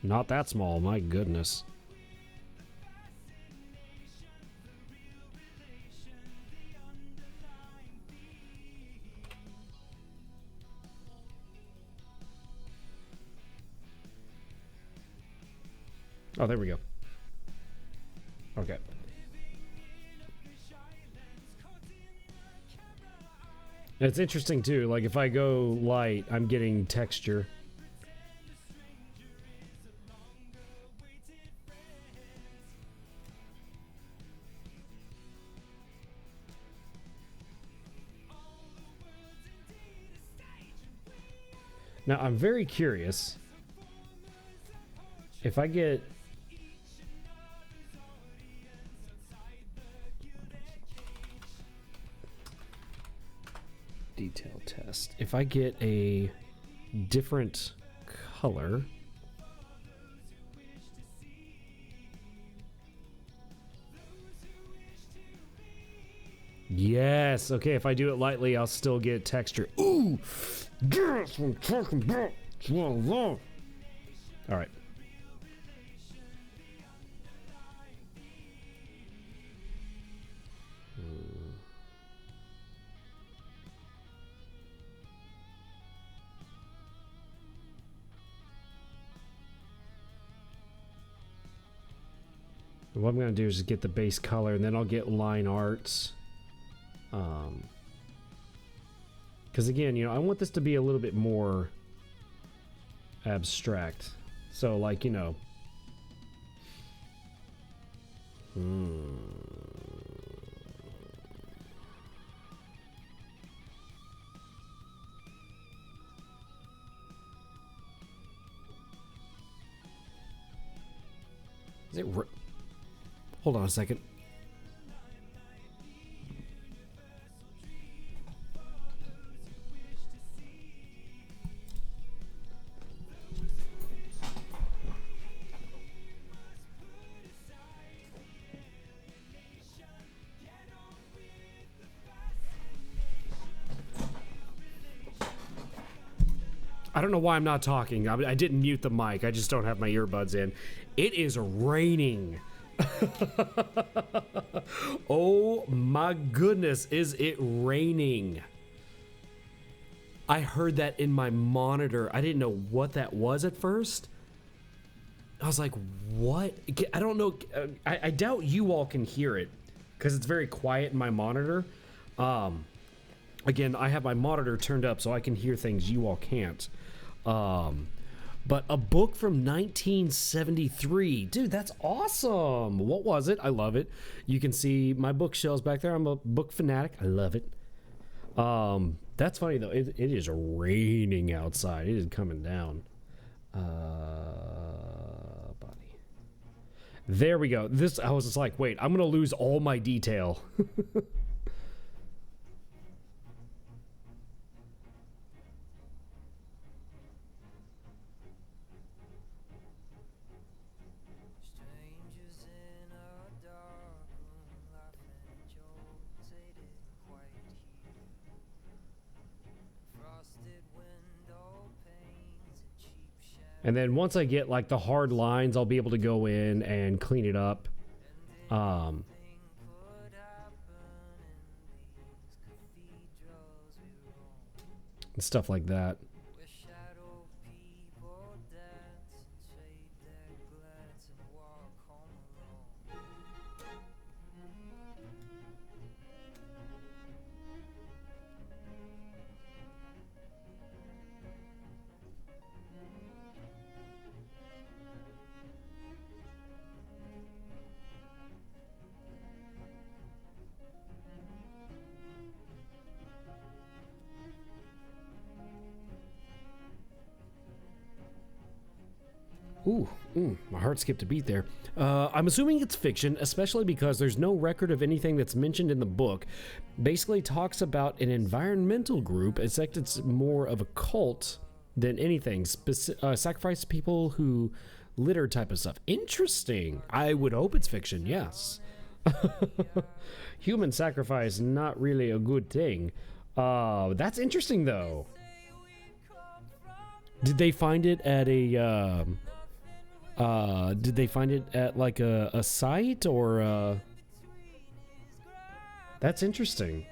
Not that small, my goodness. Oh, there we go. Okay. It's interesting too, like if I go light, I'm getting texture. Now, I'm very curious if I get detail test. If I get a different color, yes. Okay, if I do it lightly, I'll still get texture. Ooh, that's what I'm talking about. All right. What I'm going to do is just get the base color, and then I'll get line arts. Because again, you know, I want this to be a little bit more abstract. So, like, you know. Is it... Hold on a second. I don't know why I'm not talking. I didn't mute the mic. I just don't have my earbuds in. It is raining. Oh my goodness, is it raining? I heard that in my monitor. I didn't know what that was at first. I was like, what? I don't know. I doubt you all can hear it because it's very quiet in my monitor. Again, I have my monitor turned up so I can hear things you all can't. But a book from 1973. Dude, that's awesome. What was it? I love it. You can see my bookshelves back there. I'm a book fanatic. I love it. That's funny, though. It is raining outside. It is coming down. Body. There we go. This, I was just like, wait, I'm going to lose all my detail. And then once I get like the hard lines, I'll be able to go in and clean it up. And stuff like that. My heart skipped a beat there. I'm assuming it's fiction, especially because there's no record of anything that's mentioned in the book. Basically talks about an environmental group, except it's more of a cult than anything. Sacrifice people who litter type of stuff. Interesting. I would hope it's fiction, yes. Human sacrifice, not really a good thing. That's interesting, though. Did they find it at a... did they find it at like a site or That's interesting.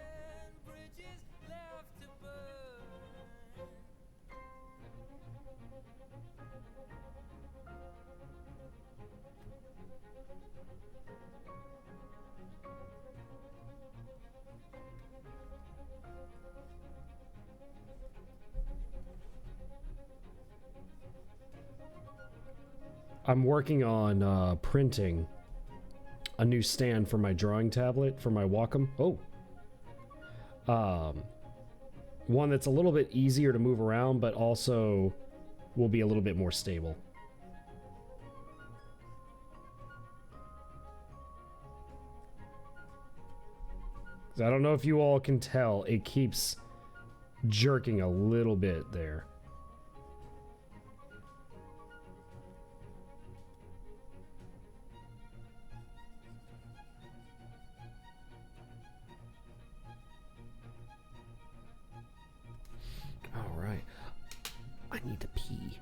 I'm working on printing a new stand for my drawing tablet for my Wacom. One that's a little bit easier to move around, but also will be a little bit more stable. I don't know if you all can tell, it keeps jerking a little bit there. I need to pee.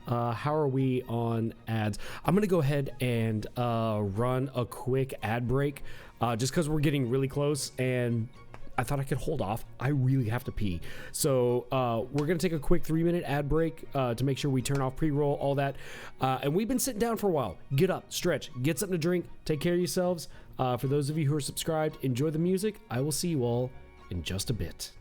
How are we on ads? I'm gonna go ahead and run a quick ad break just because we're getting really close and I thought I could hold off. I really have to pee. So we're gonna take a quick 3-minute ad break to make sure we turn off pre-roll, all that. And we've been sitting down for a while. Get up, stretch, get something to drink, take care of yourselves. For those of you who are subscribed, enjoy the music. I will see you all in just a bit.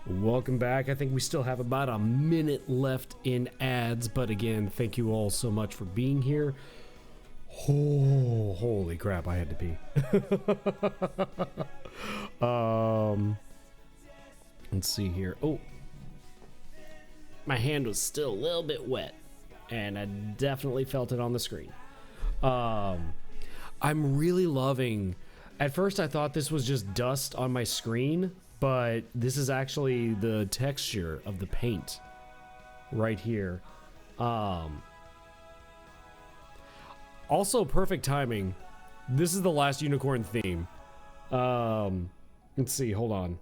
Welcome back. I think we still have about a minute left in ads, but again, thank you all so much for being here. Oh, holy crap, I had to pee. Let's see here. Oh, my hand was still a little bit wet, and I definitely felt it on the screen. I'm really loving... At first, I thought this was just dust on my screen, but this is actually the texture of the paint right here. Also, perfect timing. This is the last unicorn theme. Let's see, hold on.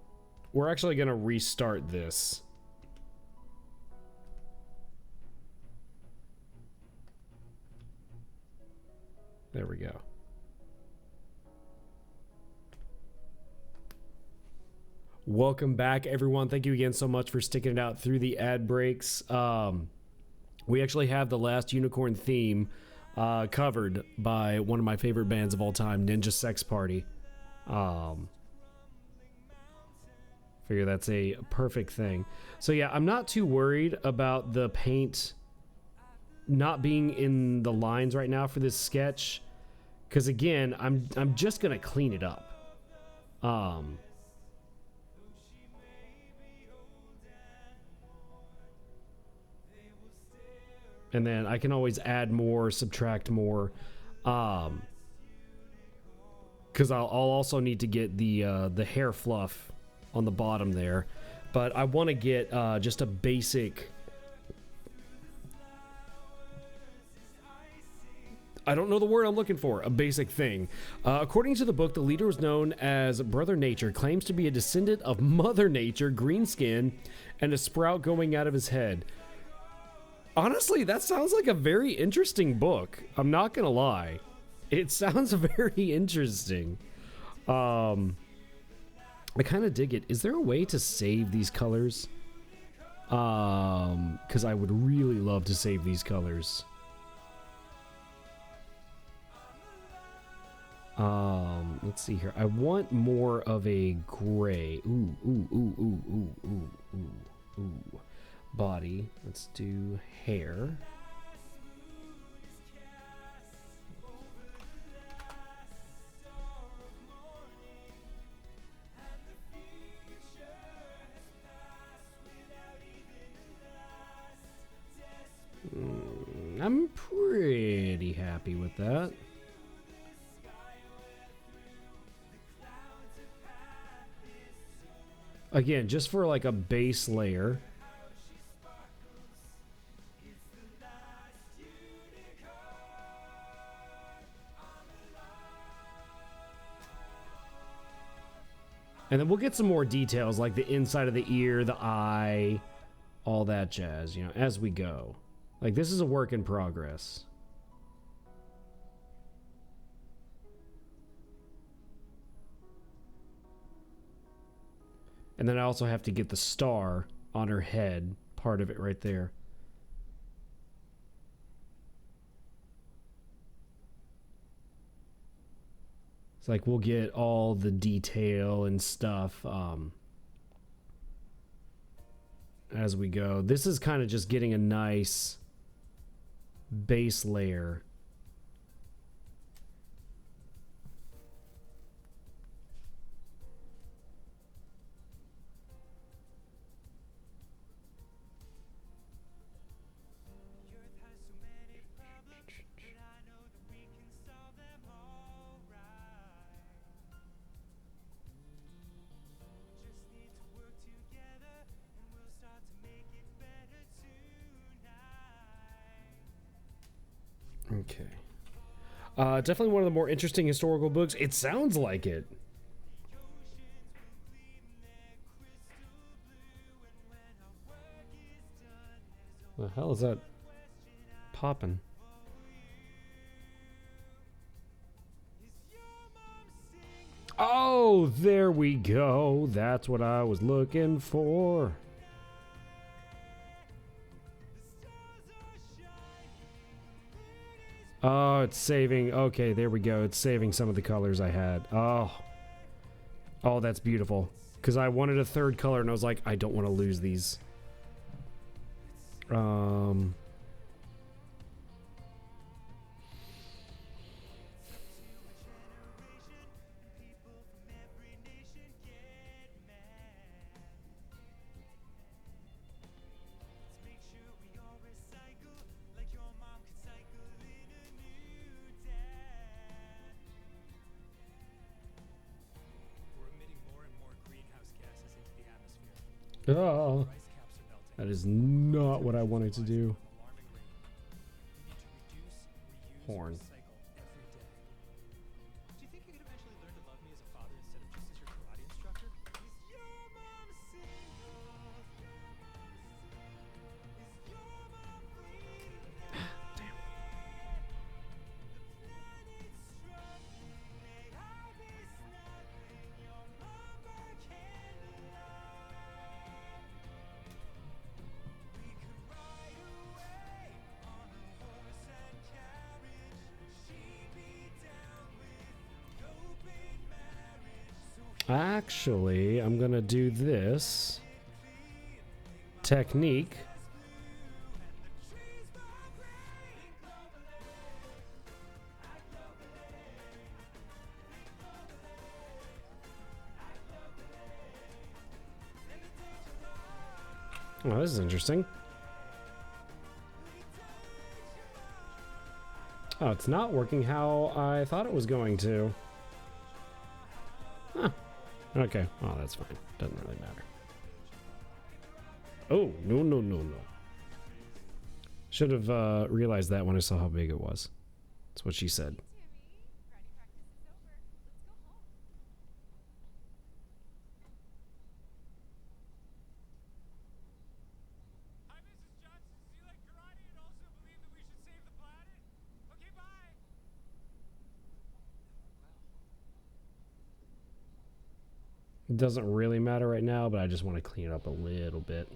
We're actually gonna restart this. There we go. Welcome back, everyone. Thank you again so much for sticking it out through the ad breaks. We actually have the last unicorn theme covered by one of my favorite bands of all time, Ninja Sex Party. Figure that's a perfect thing. So yeah, I'm not too worried about the paint not being in the lines right now for this sketch, because again, I'm just gonna clean it up. And then I can always add more, subtract more, because I'll also need to get the hair fluff on the bottom there. But I want to get just a basic... I don't know the word I'm looking for. A basic thing. According to the book, the leader was known as Brother Nature, claims to be a descendant of Mother Nature, green skin, and a sprout going out of his head. Honestly, that sounds like a very interesting book. I'm not gonna lie. It sounds very interesting. I kind of dig it. Is there a way to save these colors? Because I would really love to save these colors. Let's see here. I want more of a gray. Ooh, ooh, ooh, ooh, ooh, ooh, ooh, ooh. Body. Let's do hair. I'm pretty happy with that. Again, just for like a base layer. And then we'll get some more details like the inside of the ear, the eye, all that jazz, you know, as we go. Like, this is a work in progress. And then I also have to get the star on her head, part of it right there. It's like we'll get all the detail and stuff as we go. This is kind of just getting a nice base layer. Okay. Definitely one of the more interesting historical books. It sounds like it. The hell is that popping? Oh, there we go. That's what I was looking for. Oh, it's saving. Okay, there we go. It's saving some of the colors I had. Oh. Oh, that's beautiful. Because I wanted a third color, and I was like, I don't want to lose these. Oh, that is not what I wanted to do. Horn. Actually, I'm gonna do this technique. Oh, this is interesting. Oh, it's not working how I thought it was going to. Huh. Okay, well, that's fine. Doesn't really matter. Oh, no, no, no, no. Should have realized that when I saw how big it was. That's what she said. It doesn't really matter right now, but I just want to clean it up a little bit.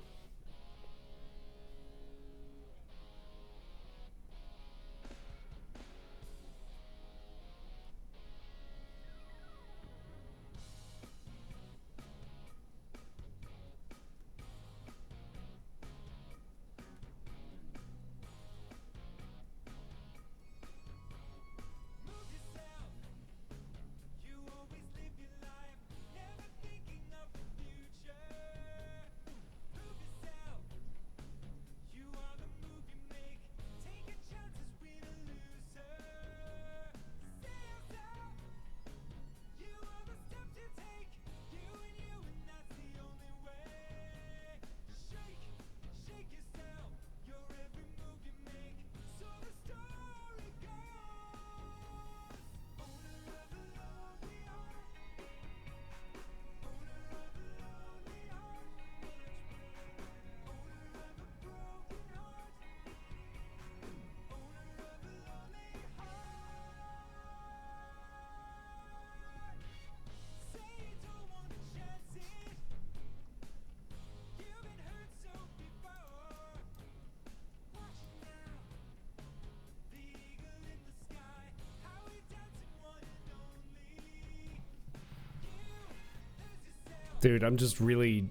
Dude, I'm just really,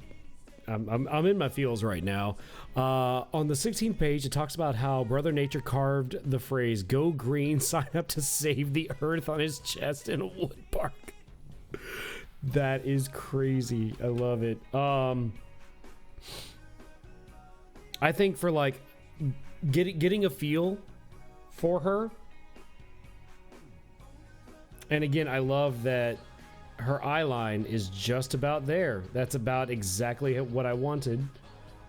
I'm in my feels right now. On the 16th page, it talks about how Brother Nature carved the phrase "Go Green, sign up to save the Earth" on his chest in a wood park. That is crazy. I love it. I think for like getting a feel for her, and again, I love that her eye line is just about there. That's about exactly what I wanted.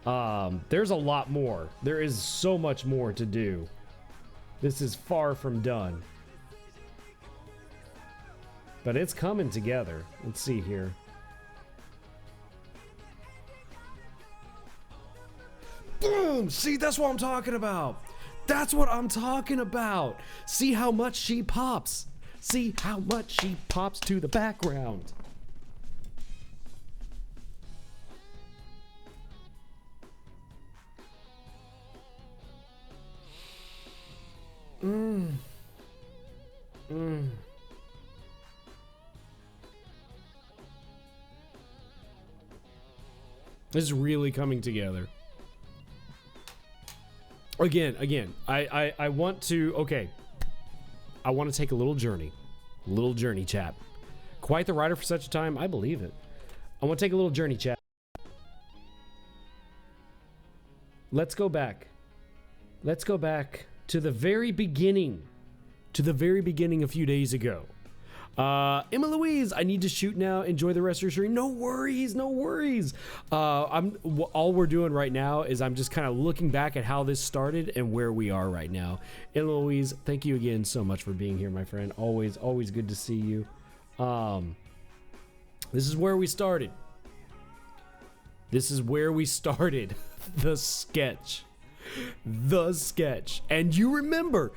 There's a lot more. There is so much more to do. This is far from done. But it's coming together. Let's see here. Boom! See, that's what I'm talking about. That's what I'm talking about. See how much she pops. See how much she pops to the background. This is really coming together. Again, I want to, okay. I want to take a little journey. Little journey, chat. Quite the writer for such a time, I believe it. I want to take a little journey, chat. Let's go back. Let's go back to the very beginning. To the very beginning a few days ago. Emma Louise, I need to shoot now. Enjoy the rest of your stream. No worries, no worries. All we're doing right now is I'm just kind of looking back at how this started and where we are right now. Emma Louise, thank you again so much for being here, my friend. Always good to see you. This is where we started. This is where we started. The sketch. The sketch. And you remember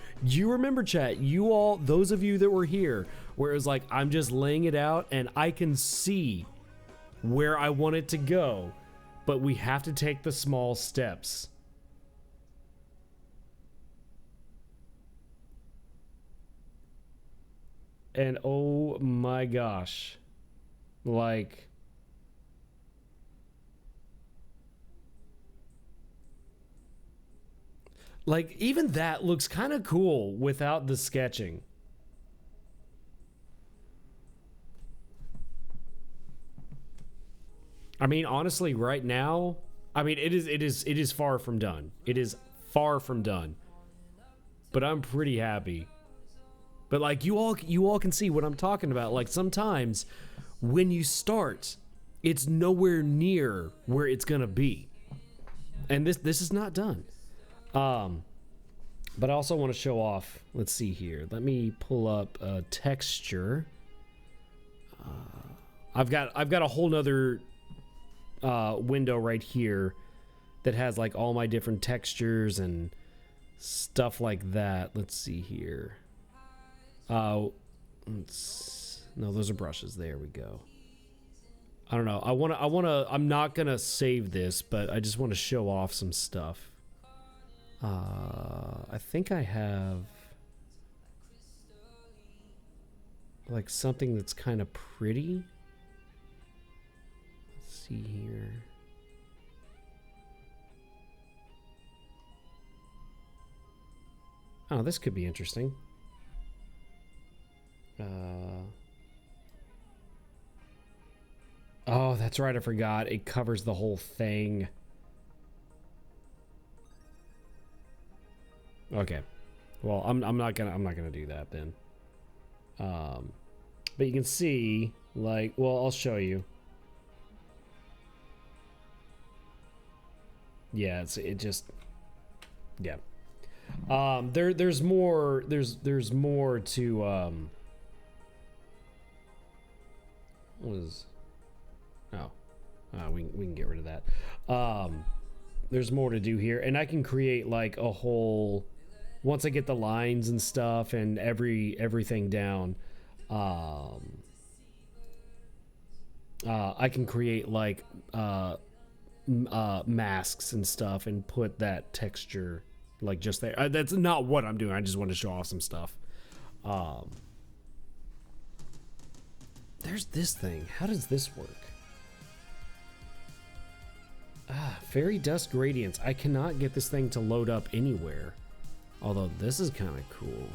chat, you all, those of you that were here, where it was like, I'm just laying it out and I can see where I want it to go, but we have to take the small steps. And oh my gosh, like, even that looks kind of cool without the sketching. I mean, honestly, right now, I mean, it is far from done. It is far from done. But I'm pretty happy. But like you all can see what I'm talking about. Like sometimes when you start, it's nowhere near where it's gonna be. And this is not done. But I also want to show off. Let's see here. Let me pull up a texture. I've got a whole nother window right here that has like all my different textures and stuff like that. Let's see here. No, those are brushes. There we go. I don't know. I'm not gonna save this, but I just want to show off some stuff. I think I have like something that's kind of pretty. Let's see here. Oh, this could be interesting. Oh, that's right. I forgot. It covers the whole thing. Okay. Well, I'm not gonna do that then. But you can see, like, well, I'll show you. Yeah, yeah. There's more to we can get rid of that. There's more to do here, and I can create like a whole, once I get the lines and stuff and everything down, I can create like masks and stuff and put that texture like just there. That's not what I'm doing. I just want to show off some stuff. There's this thing. How does this work? Fairy dust gradients. I cannot get this thing to load up anywhere. Although this is kind of cool.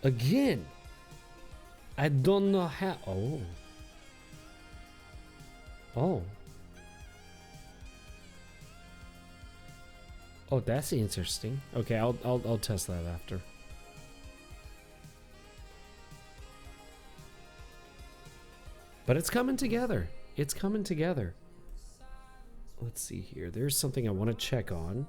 Again, I don't know how. Oh, that's interesting. Okay, I'll test that after. But it's coming together. It's coming together. Let's see here. There's something I want to check on.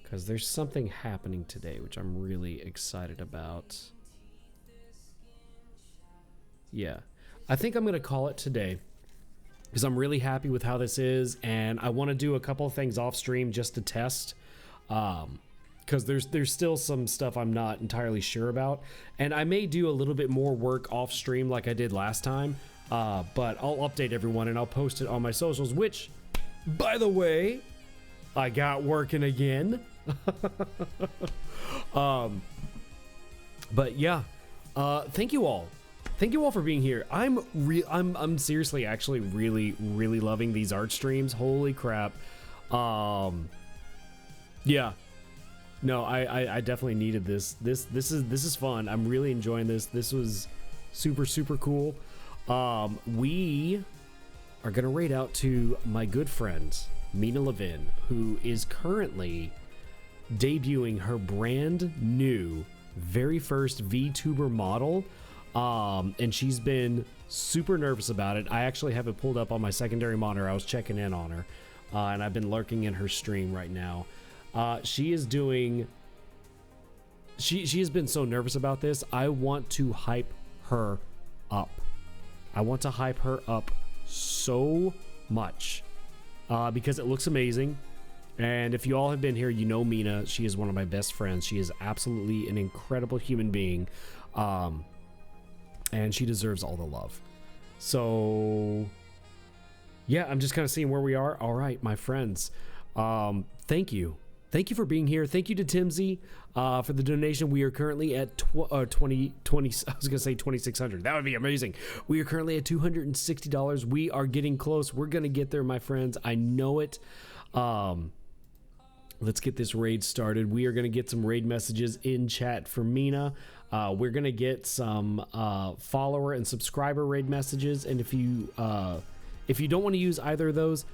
Because there's something happening today, which I'm really excited about. Yeah. I think I'm going to call it today. Because I'm really happy with how this is. And I want to do a couple of things off stream just to test. Because there's still some stuff I'm not entirely sure about, and I may do a little bit more work off stream like I did last time, but I'll update everyone and I'll post it on my socials, which, by the way, I got working again. But yeah, thank you all thank you all for being here. I'm seriously actually really loving these art streams. Holy crap. Yeah. No, I definitely needed this. This is fun. I'm really enjoying this. This was super cool. We are gonna raid out to my good friend Mina Levin, who is currently debuting her brand new very first VTuber model, and she's been super nervous about it. I actually have it pulled up on my secondary monitor. I was checking in on her, and I've been lurking in her stream right now. She has been so nervous about this. I want to hype her up. I want to hype her up so much because it looks amazing. And if you all have been here, you know Mina. She is one of my best friends. She is absolutely an incredible human being, and she deserves all the love. So yeah, I'm just kind of seeing where we are. All right, my friends, thank you for being here. Thank you to Timsy for the donation. We are currently at 20 I was gonna say 2,600. That would be amazing. We are currently at $260. We are getting close. We're gonna get there, my friends. I know it. Let's get this raid started. We are going to get some raid messages in chat for Mina. We're going to get some follower and subscriber raid messages. And if you don't want to use either of those,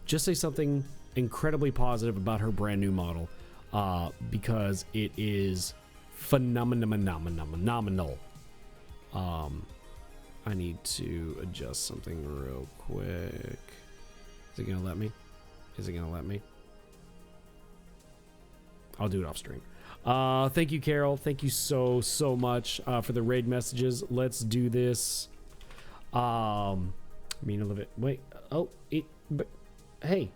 just say something incredibly positive about her brand new model, because it is phenomenal. I need to adjust something real quick. Is it going to let me? Is it going to let me? I'll do it off stream. Thank you, Carol. Thank you so much for the raid messages. Let's do this. Mina Levitt. Wait. Oh, hey,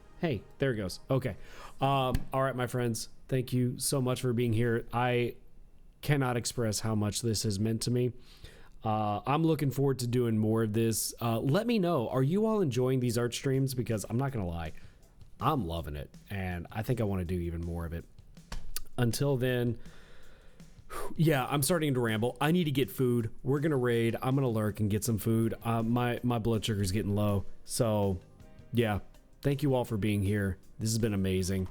there it goes. Okay. All right, my friends. Thank you so much for being here. I cannot express how much this has meant to me. I'm looking forward to doing more of this. Let me know. Are you all enjoying these art streams? Because I'm not going to lie, I'm loving it. And I think I want to do even more of it. Until then, yeah, I'm starting to ramble. I need to get food. We're going to raid. I'm going to lurk and get some food. My blood sugar is getting low. So, yeah, thank you all for being here. This has been amazing.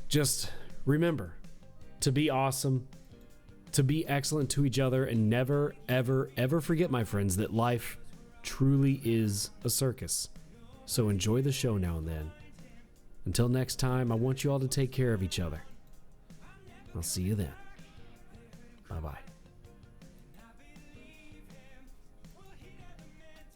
Just remember to be awesome, to be excellent to each other, and never, ever forget, my friends, that life truly is a circus. So enjoy the show now and then. Until next time, I want you all to take care of each other. I'll see you then. Bye-bye.